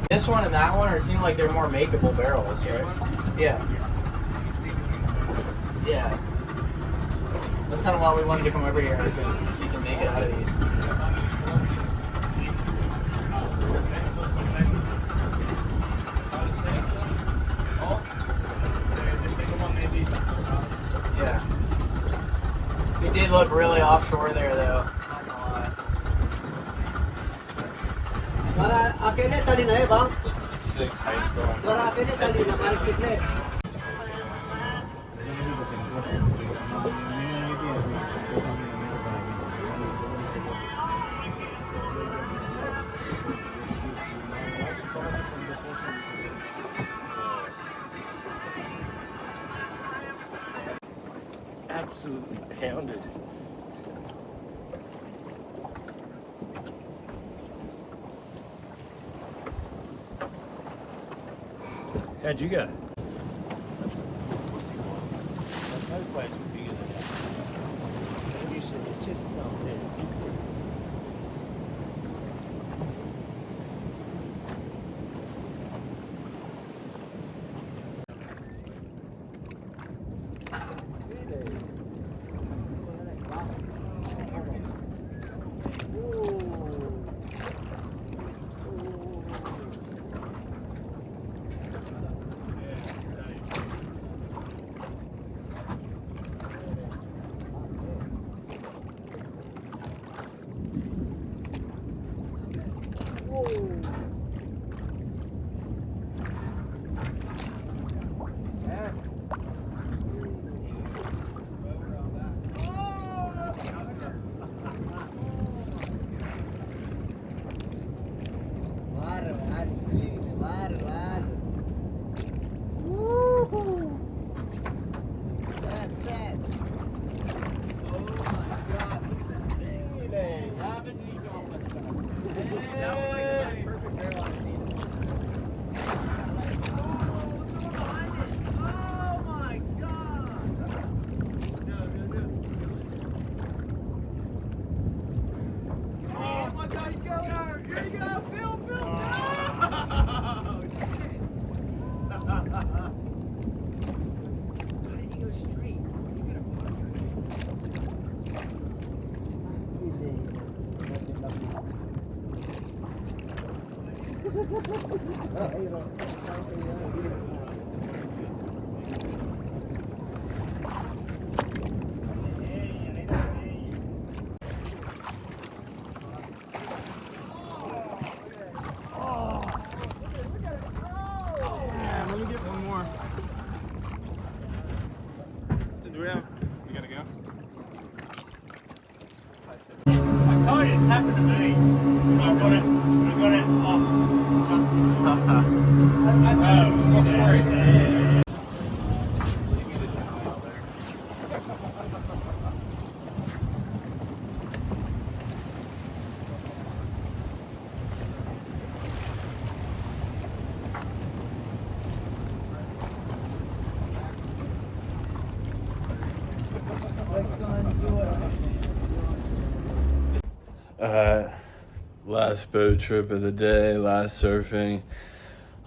This one and that one, or it seemed like they're more makeable barrels, right? Yeah. Yeah. That's kind of why we wanted to come over here, because you can make it out of these. Yeah. It did look really offshore there, though. This is a sick height zone. Absolutely pounded. How'd you go? Pussy ones. No place would be bigger than that. Usually it's just not there. Let me get one more. So do we gotta go? I told you it's happened to me. I got it off Justin. Yeah. Last boat trip of the day, last surfing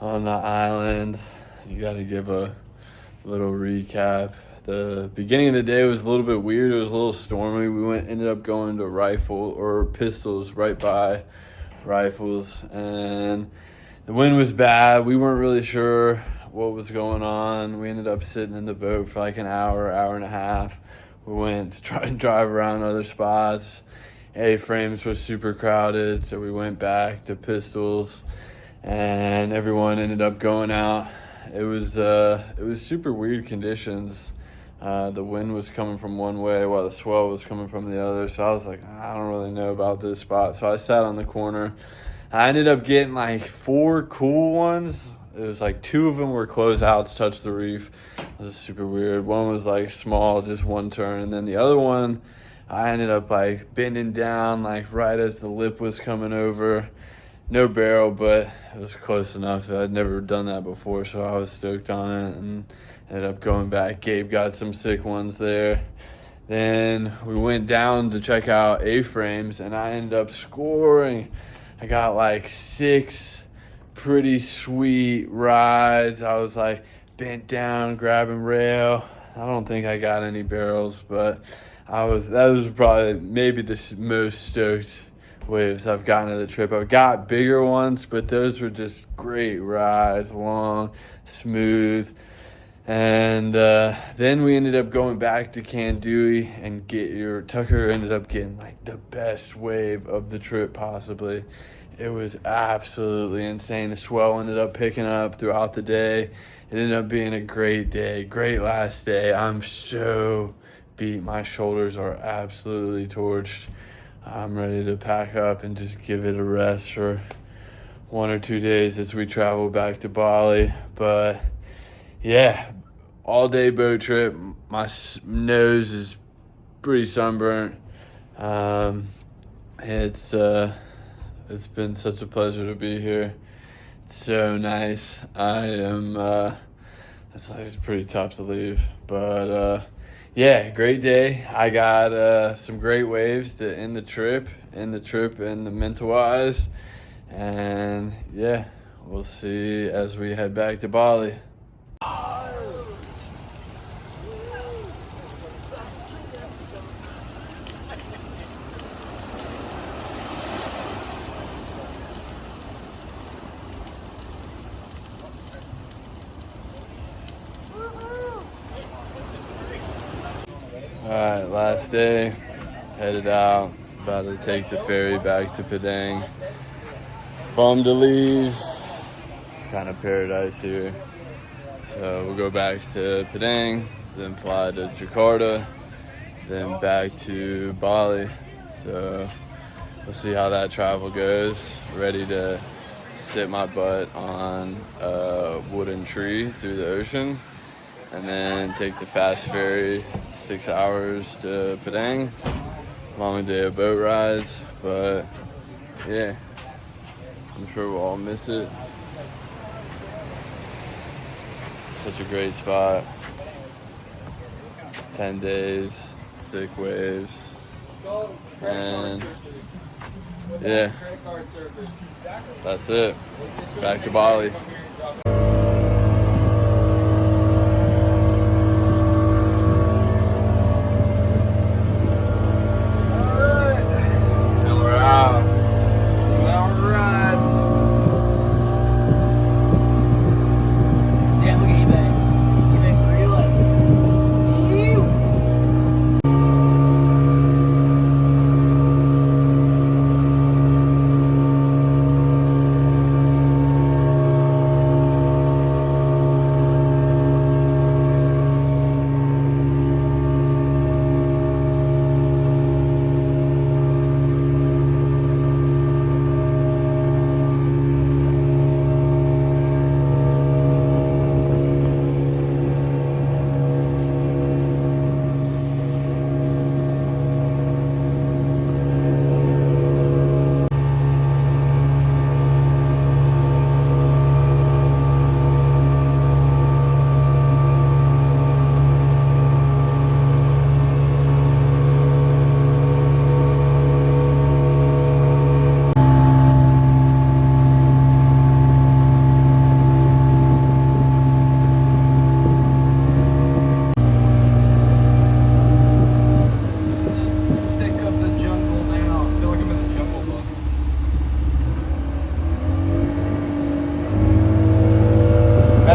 on the island. You got to give a little recap. The beginning of the day was a little bit weird. It was a little stormy. We ended up going to Pistols right by Rifles, and the wind was bad. We weren't really sure what was going on. We ended up sitting in the boat for like an hour and a half. We went to try to drive around other spots. A-frames was super crowded, so we went back to Pistols, and everyone ended up going out. It was super weird conditions. The wind was coming from one way while the swell was coming from the other, so I was like, I don't really know about this spot. So I sat on the corner. I ended up getting like 4 cool ones. It was like 2 of them were closeouts, touch the reef. It was super weird. One was like small, just one turn, and then the other one, I ended up like bending down like right as the lip was coming over. No barrel, but it was close enough. I'd never done that before, so I was stoked on it and ended up going back. Gabe got some sick ones there. Then we went down to check out A-frames, and I ended up scoring. I got like 6 pretty sweet rides. I was like bent down, grabbing rail. I don't think I got any barrels, but that was probably maybe the most stoked waves I've gotten to the trip. I've got bigger ones, but those were just great rides, long, smooth. And then we ended up going back to Kandui, and Tucker ended up getting like the best wave of the trip possibly. It was absolutely insane. The swell ended up picking up throughout the day. It ended up being a great day, great last day. I'm so beat. My shoulders are absolutely torched. I'm ready to pack up and just give it a rest for 1 or 2 days as we travel back to Bali. But yeah, all day boat trip. My nose is pretty sunburnt. It's been such a pleasure to be here. It's so nice. It's pretty tough to leave, but yeah, great day. I got some great waves to end the trip in the Mentawais. And yeah, we'll see as we head back to Bali. Alright, last day, headed out, about to take the ferry back to Padang. Bummed to leave, it's kind of paradise here. So we'll go back to Padang, then fly to Jakarta, then back to Bali. So we'll see how that travel goes. Ready to sit my butt on a wooden tree through the ocean, and then take the fast ferry 6 hours to Padang. Long day of boat rides, but yeah, I'm sure we'll all miss it. Such a great spot. 10 days, sick waves, and yeah, that's it. Back to Bali.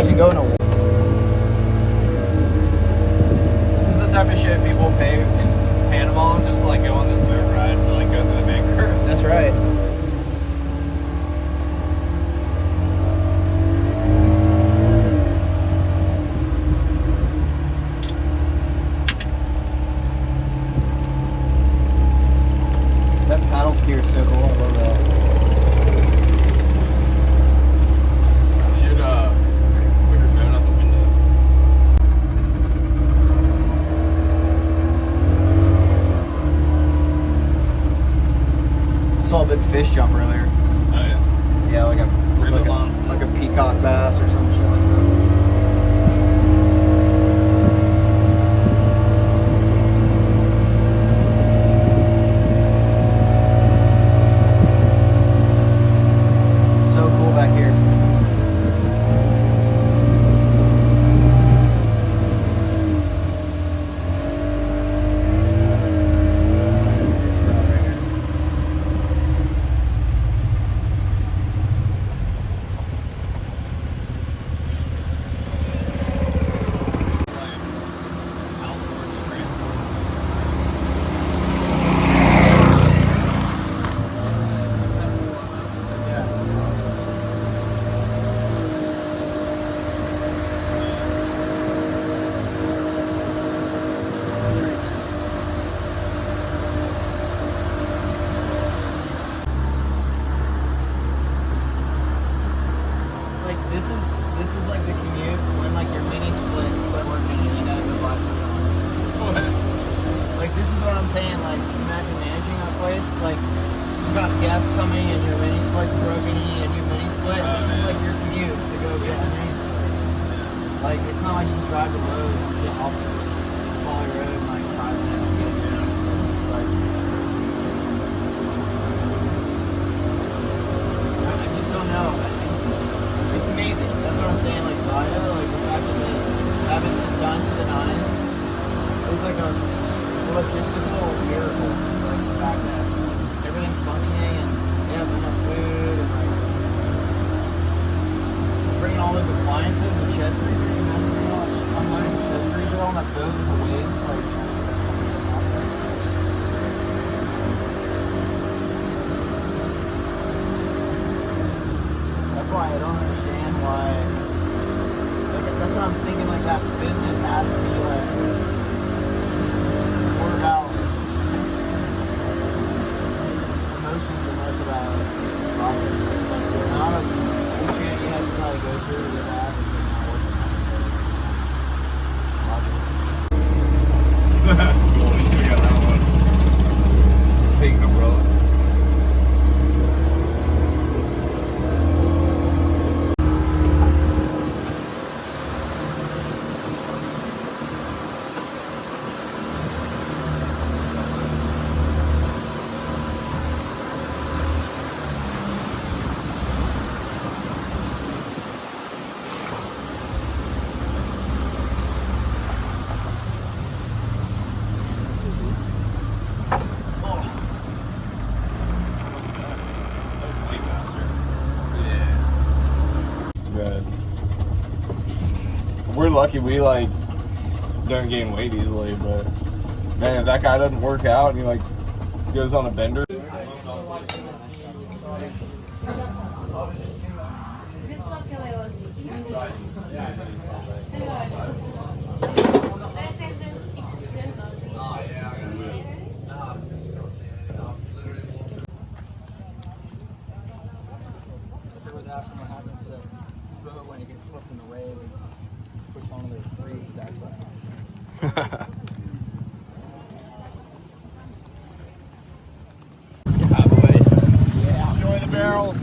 imagine going to war. This is the type of shit people pay in Panama just to like go on this boat ride to like go through the mangroves. That's right. That paddle steer is so cool. I love that. Should put your phone out the window. I saw a big fish jump earlier. Oh yeah. Yeah, like a peacock bass or some shit like that. So cool back here. Like this is like the commute when like your mini split but we're getting out of the bike. Like this is what I'm saying, like imagine managing that place, like you got guests coming and your mini split's broken and your mini split, this is like your commute to go get the mini split. Like it's not like you can drive to Lowe's and get off Bali Road in like 5 minutes to get a mini split. It's like I just don't know. It's amazing. That's what I'm saying. Like Gaia, like the fact that they have it done to the nines, it was like a logistical miracle. Like the fact that everything's functioning and they have enough food and like bringing all those appliances, the chest freezer, you know, bringing all that shit online, the chest freezer, all that goes with the waves, like. That's why I don't understand why. Like that's what I'm thinking. Like that business has to be like more about emotions and less about profit. Like the amount of bullshit you have to probably go through with that is not worth it. That's cool. You should have got that one. Pink umbrella. We're lucky we like don't gain weight easily, but man, if that guy doesn't work out and he like goes on a bender. They was asking what happens to the boat when it gets flipped in the waves and pushed onto their creek. That's what happens. Yeah. Enjoy the barrels.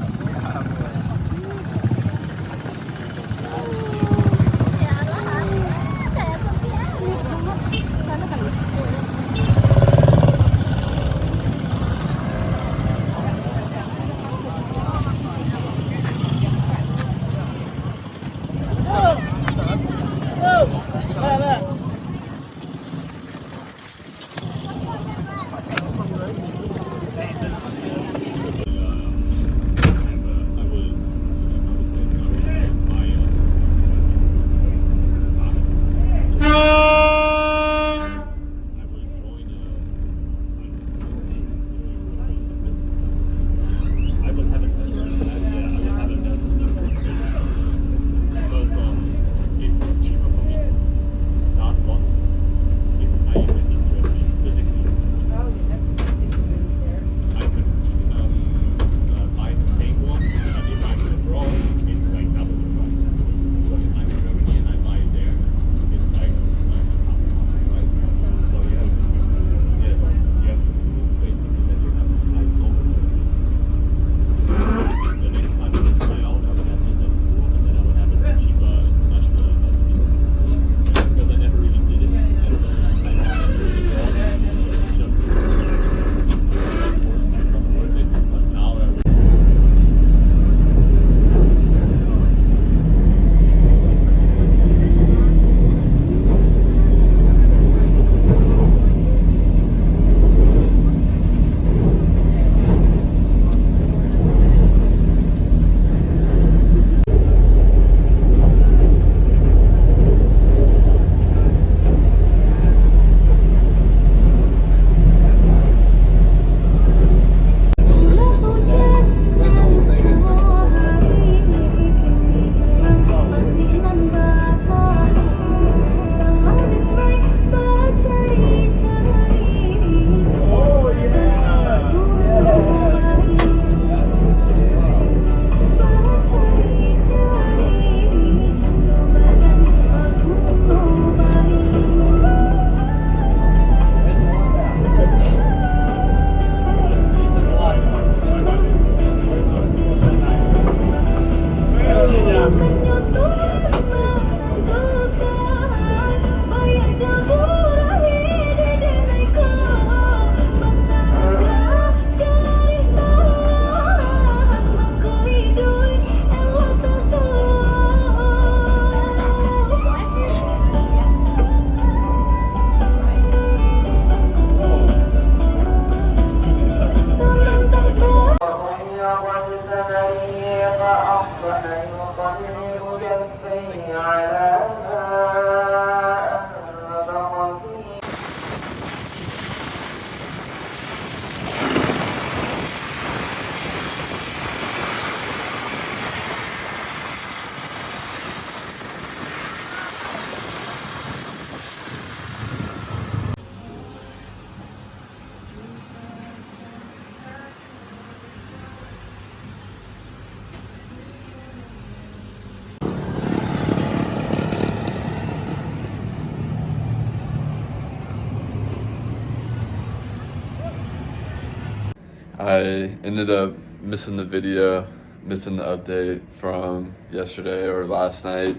I ended up missing the update from yesterday or last night.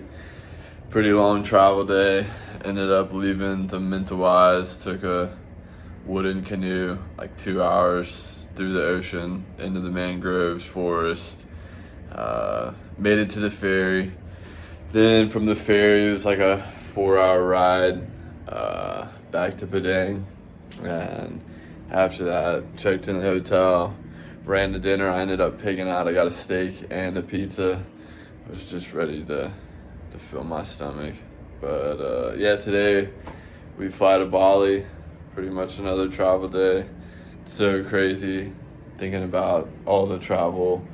Pretty long travel day. Ended up leaving the Mentawais, took a wooden canoe, like 2 hours through the ocean into the mangroves forest. Made it to the ferry. Then from the ferry, it was like a 4-hour ride back to Padang. And after that, checked in the hotel, ran to dinner. I ended up picking out, I got a steak and a pizza. I was just ready to fill my stomach. But yeah, today we fly to Bali. Pretty much another travel day. It's so crazy thinking about all the travel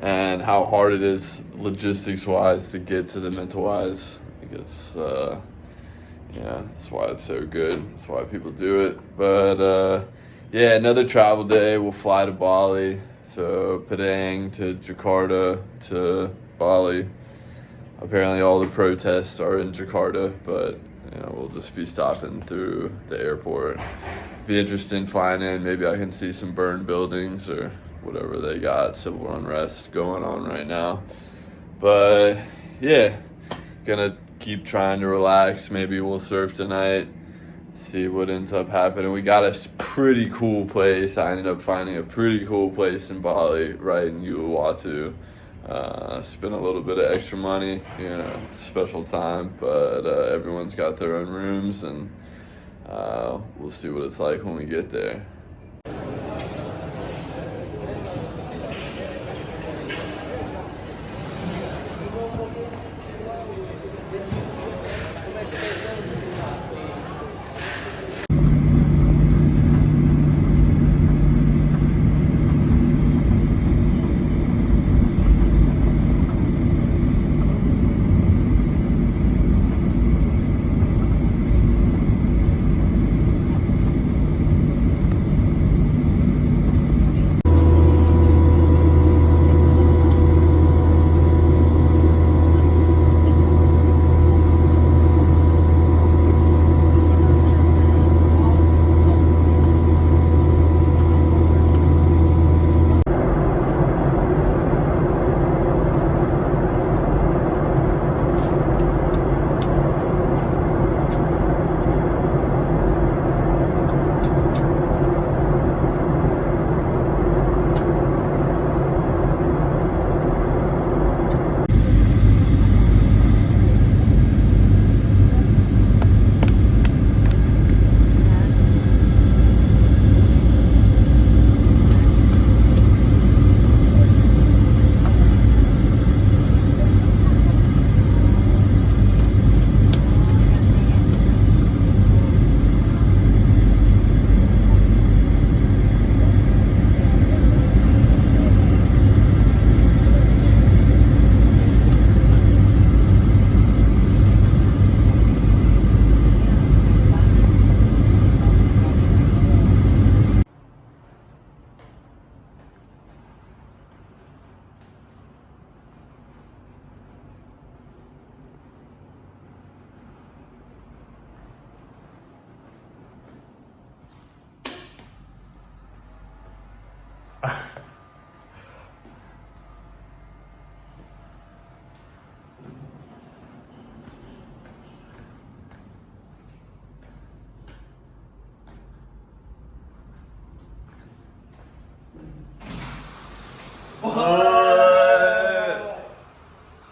and how hard it is logistics wise to get to the Mentawais. I think it's yeah, that's why it's so good. That's why people do it. But yeah, another travel day. We'll fly to Bali. So Padang to Jakarta to Bali. Apparently all the protests are in Jakarta, but you know, we'll just be stopping through the airport. Be interesting flying in. Maybe I can see some burned buildings or whatever they got, civil unrest going on right now. But yeah, gonna keep trying to relax. Maybe we'll surf tonight, see what ends up happening. We got a pretty cool place. I ended up finding a pretty cool place in Bali, right in Uluwatu. Spent a little bit of extra money, you know, special time, but everyone's got their own rooms, and we'll see what it's like when we get there.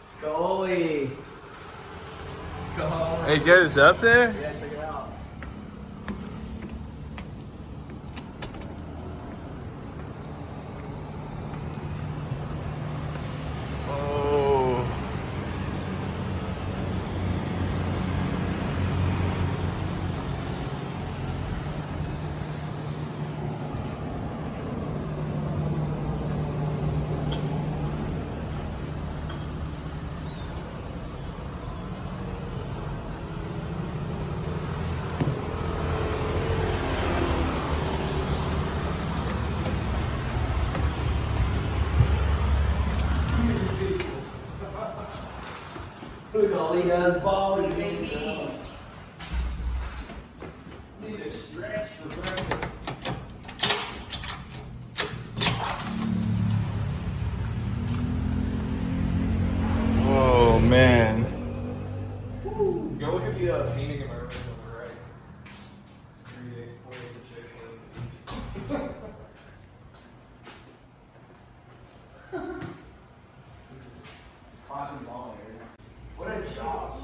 Scully. It goes up there? Yeah, check it out. Oh. Scully does Bali, baby. Need to stretch for breakfast. man. Go look at the painting of my room on the right. What a job.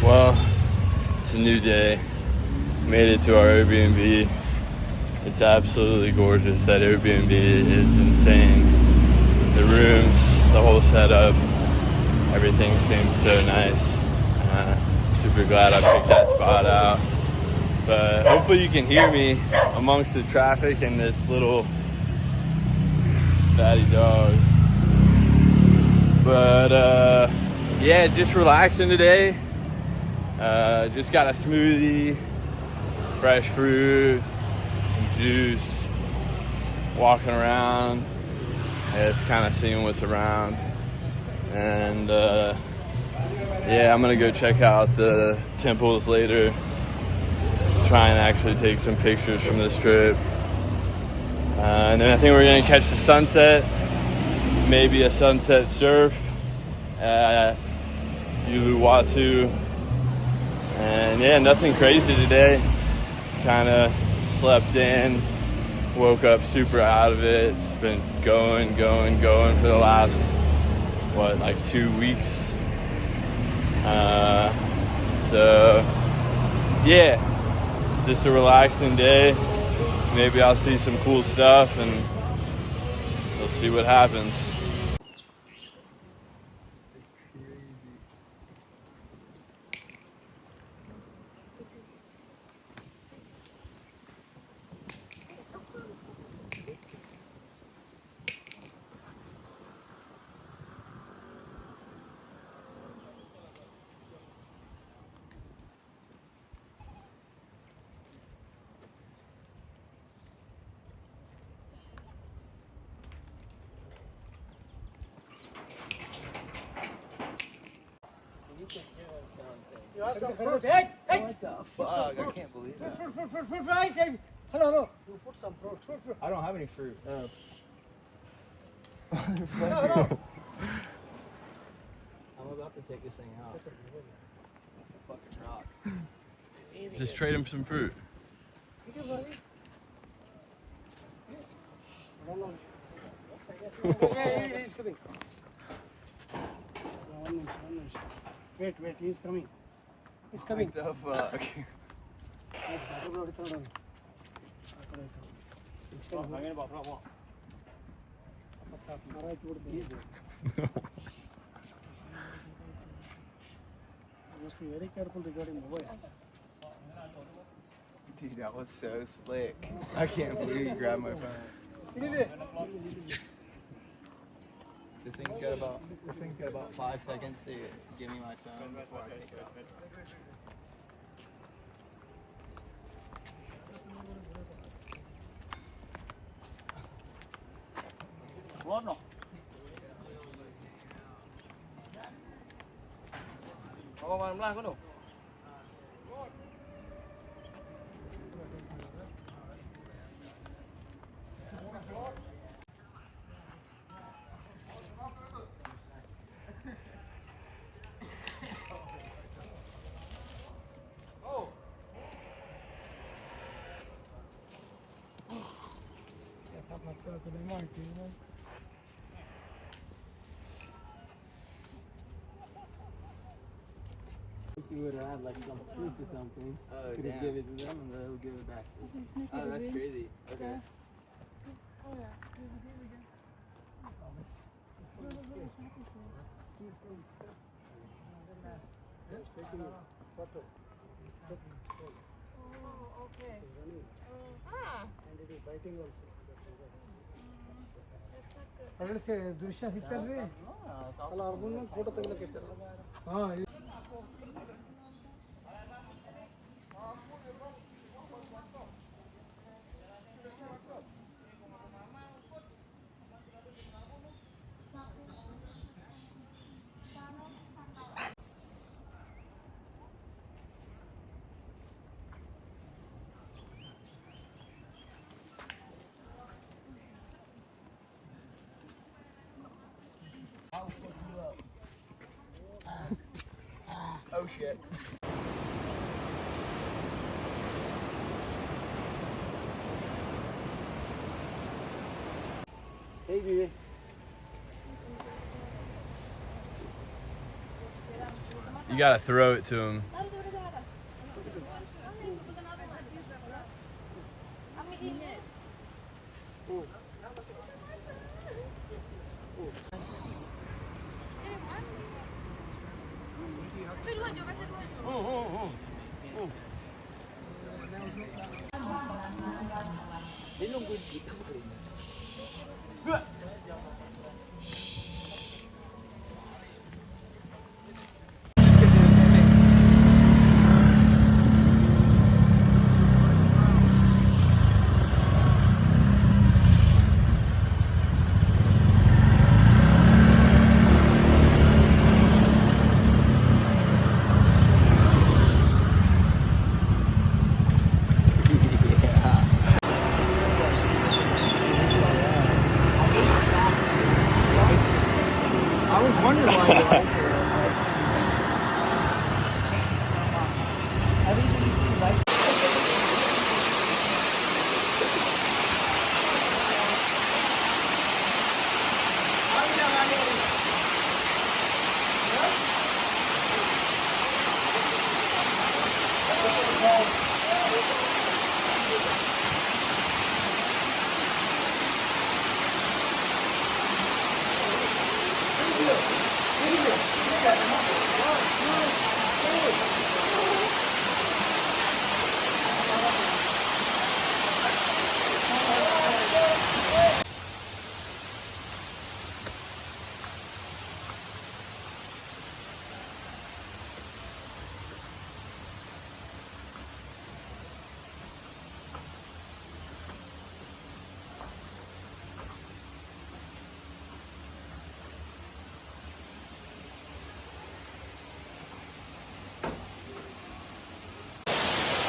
Well, it's a new day. Made it to our Airbnb. It's absolutely gorgeous. That Airbnb is insane. The rooms, the whole setup, everything seems so nice. Super glad I picked that spot out. But hopefully you can hear me amongst the traffic and this little fatty dog. But yeah, just relaxing today. Just got a smoothie, fresh fruit, some juice, walking around, just kind of seeing what's around. And yeah, I'm gonna go check out the temples later, try and actually take some pictures from this trip. And then I think we're gonna catch the sunset, maybe a sunset surf at Uluwatu. And yeah, nothing crazy today. Kind of slept in, woke up super out of it. It's been going for the last, like 2 weeks. So yeah, just a relaxing day. Maybe I'll see some cool stuff and we'll see what happens. Hey! Hey! What the fuck? I can't believe that. Fruit, right? Hey, hello. You put some fruit. I don't have any fruit. Hello. I'm about to take this thing out. Fucking rock. Just trade him some fruit. Hey, he's coming. Wait, he's coming. He's coming. The fuck? Must be very careful regarding mobiles. Dude, that was so slick. I can't believe you grabbed my phone. This thing's got about 5 seconds to give me my phone before I take it out. Buono. Vamos malam lah kono. If you would have had like some fruits or something, could have give it to them and they'll give it back. Oh, that's crazy. Okay. ದೃಶ್ಯ ಸಿಗ್ತಲ್ರಿ ಅಲ್ಲ ಅವ್ರ ಮುಂದೆ photo ತೆಗಿಲಕ್ಕೆ ಹಾಂ Oh shit. Hey, baby. You gotta throw it to him. I was wondering why you liked her.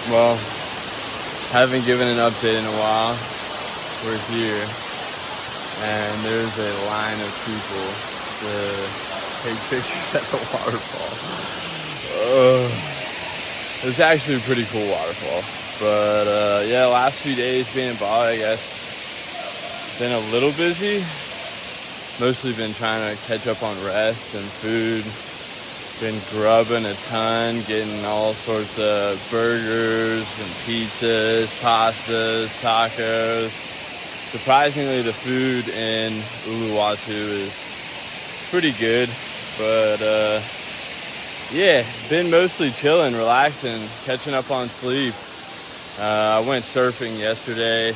Well, haven't given an update in a while. We're here, and there's a line of people to take pictures at the waterfall. It's actually a pretty cool waterfall. But yeah, last few days being in Bali, I guess, been a little busy. Mostly been trying to catch up on rest and food. Been grubbing a ton, getting all sorts of burgers and pizzas, pastas, tacos. Surprisingly, the food in Uluwatu is pretty good, but yeah, been mostly chilling, relaxing, catching up on sleep. I went surfing yesterday,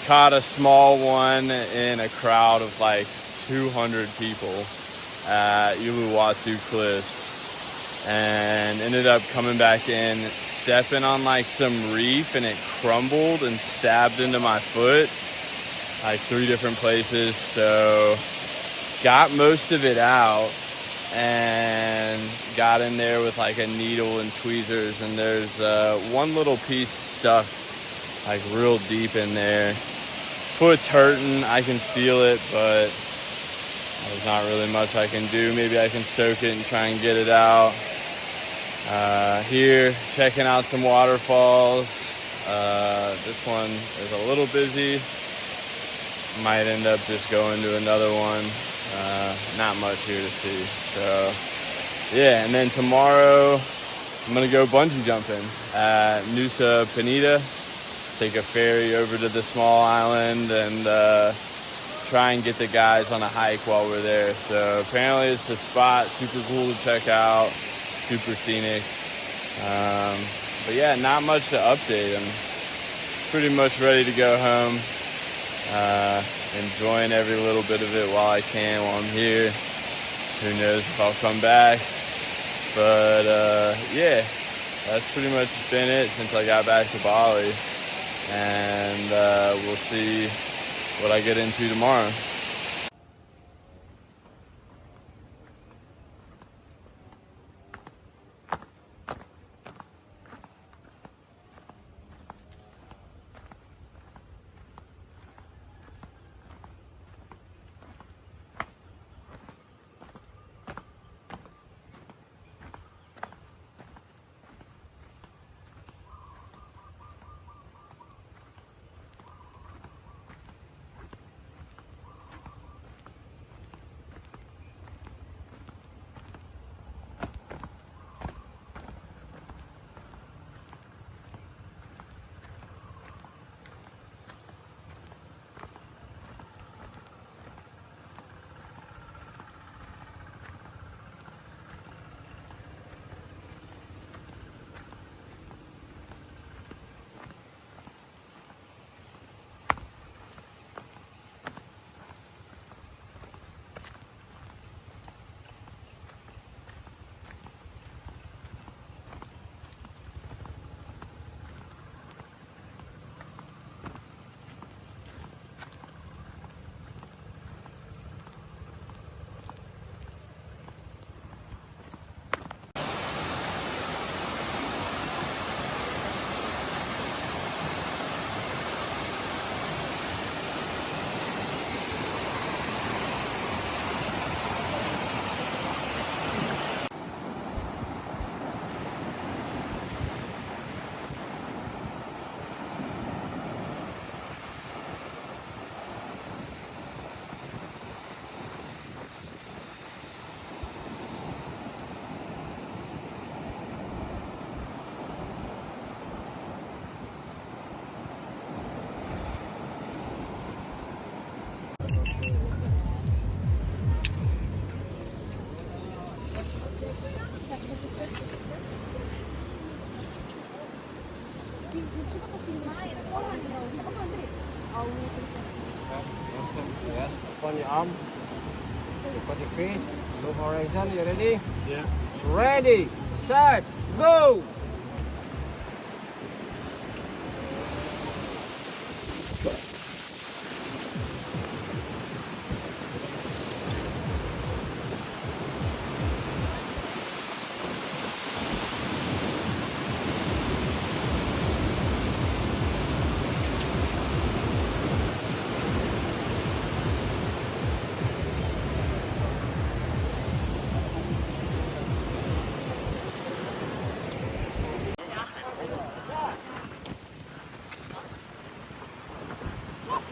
caught a small one in a crowd of like 200 people at Uluwatu Cliffs, and ended up coming back in, stepping on like some reef, and it crumbled and stabbed into my foot like 3 different places. So got most of it out and got in there with like a needle and tweezers, and there's one little piece stuck like real deep in there. Foot's hurting, I can feel it, but there's not really much I can do. Maybe I can soak it and try and get it out. Here, checking out some waterfalls. This one is a little busy. Might end up just going to another one. Not much here to see. So, yeah, and then tomorrow I'm gonna go bungee jumping at Nusa Penida. Take a ferry over to the small island and try and get the guys on a hike while we're there. So apparently it's the spot, super cool to check out, super scenic. But yeah, not much to update. I'm pretty much ready to go home. Enjoying every little bit of it while I can while I'm here. Who knows if I'll come back. But yeah, that's pretty much been it since I got back to Bali. And we'll see what I get into tomorrow. Yes, upon your arm. Look at the face. Look horizon. You ready? Yeah. Ready, set, go!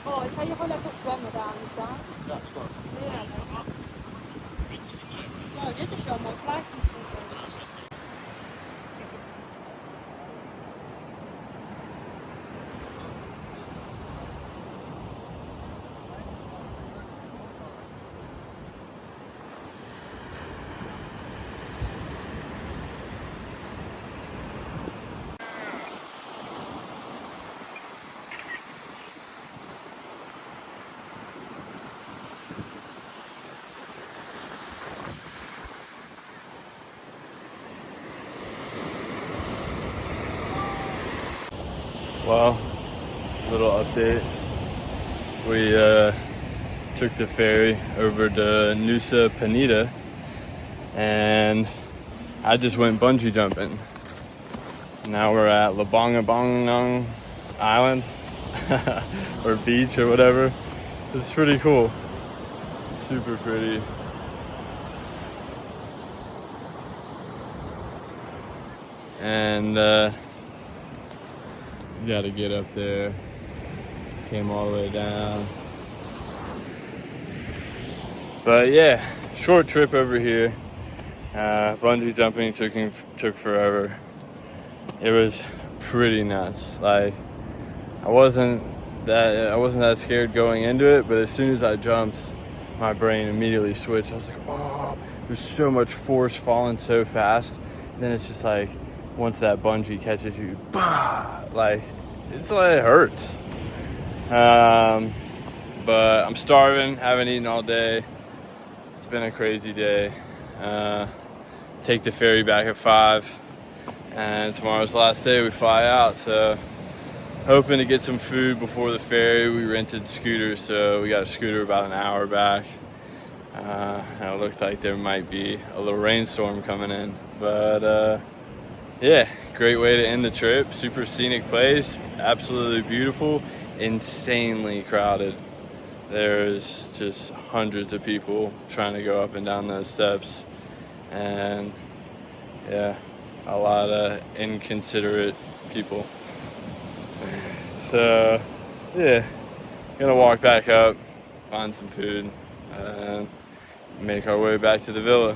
Oh, ik ga je gewoon lekker zwemmen daar aan de kant. Ja, nou, dit is wel mooi plaatje misschien. Well, little update. We took the ferry over to Nusa Penida and I just went bungee jumping. Now we're at Labongabong Island or beach or whatever. It's pretty cool. Super pretty. And you gotta get up there. Came all the way down. But yeah, short trip over here. Bungee jumping took forever. It was pretty nuts. Like I wasn't that scared going into it, but as soon as I jumped, my brain immediately switched. I was like, oh, there's so much force falling so fast. And then it's just like once that bungee catches you, bah, like it hurts. But I'm starving, haven't eaten all day. It's been a crazy day. Take the ferry back at 5 and tomorrow's the last day we fly out, so hoping to get some food before the ferry. We rented scooters, so we got a scooter about an hour back. And it looked like there might be a little rainstorm coming in, but yeah, great way to end the trip. Super scenic place, absolutely beautiful, insanely crowded. There's just hundreds of people trying to go up and down those steps, and yeah, a lot of inconsiderate people. So yeah, gonna walk back up, find some food, and make our way back to the villa.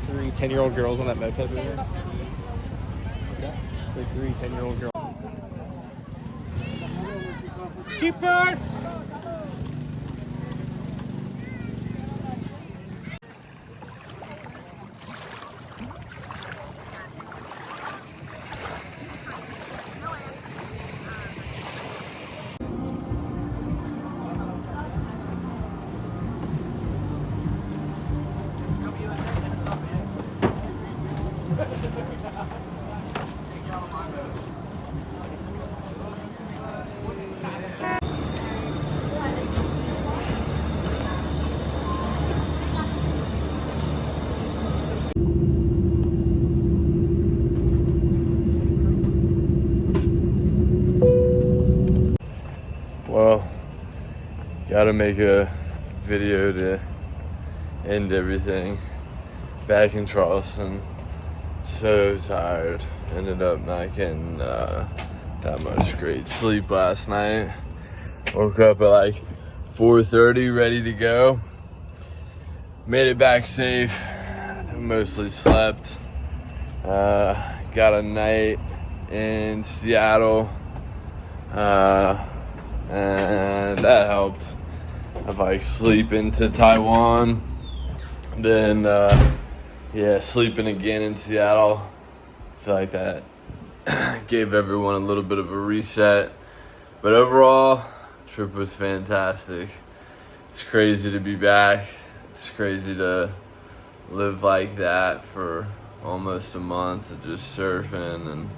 Three 10-year-old girls on that moped over there. The 3 10-year-old girls. Skipper! gotta make a video to end everything. Back in Charleston, so tired. Ended up not getting that much great sleep last night. Woke up at like 4:30, ready to go. Made it back safe. Mostly slept. Got a night in Seattle, and that helped. I like sleep into Taiwan, then sleeping again in Seattle. I feel like that gave everyone a little bit of a reset. But overall, trip was fantastic. It's crazy to be back. It's crazy to live like that for almost a month of just surfing and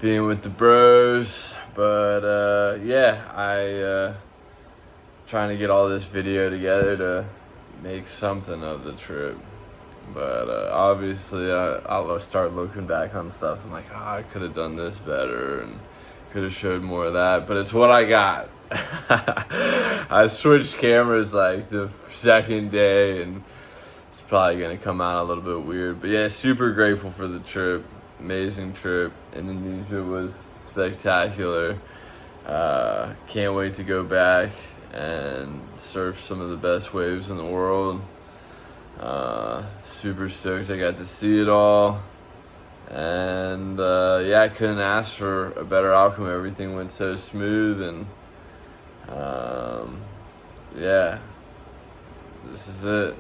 being with the bros. But I trying to get all this video together to make something of the trip. But obviously I'll start looking back on stuff. I'm like, I could have done this better and could have showed more of that. But it's what I got. I switched cameras like the second day, and it's probably gonna come out a little bit weird. But yeah, super grateful for the trip. Amazing trip. Indonesia was spectacular. Can't wait to go back and surf some of the best waves in the world. Super stoked I got to see it all. And I couldn't ask for a better outcome. Everything went so smooth, and this is it.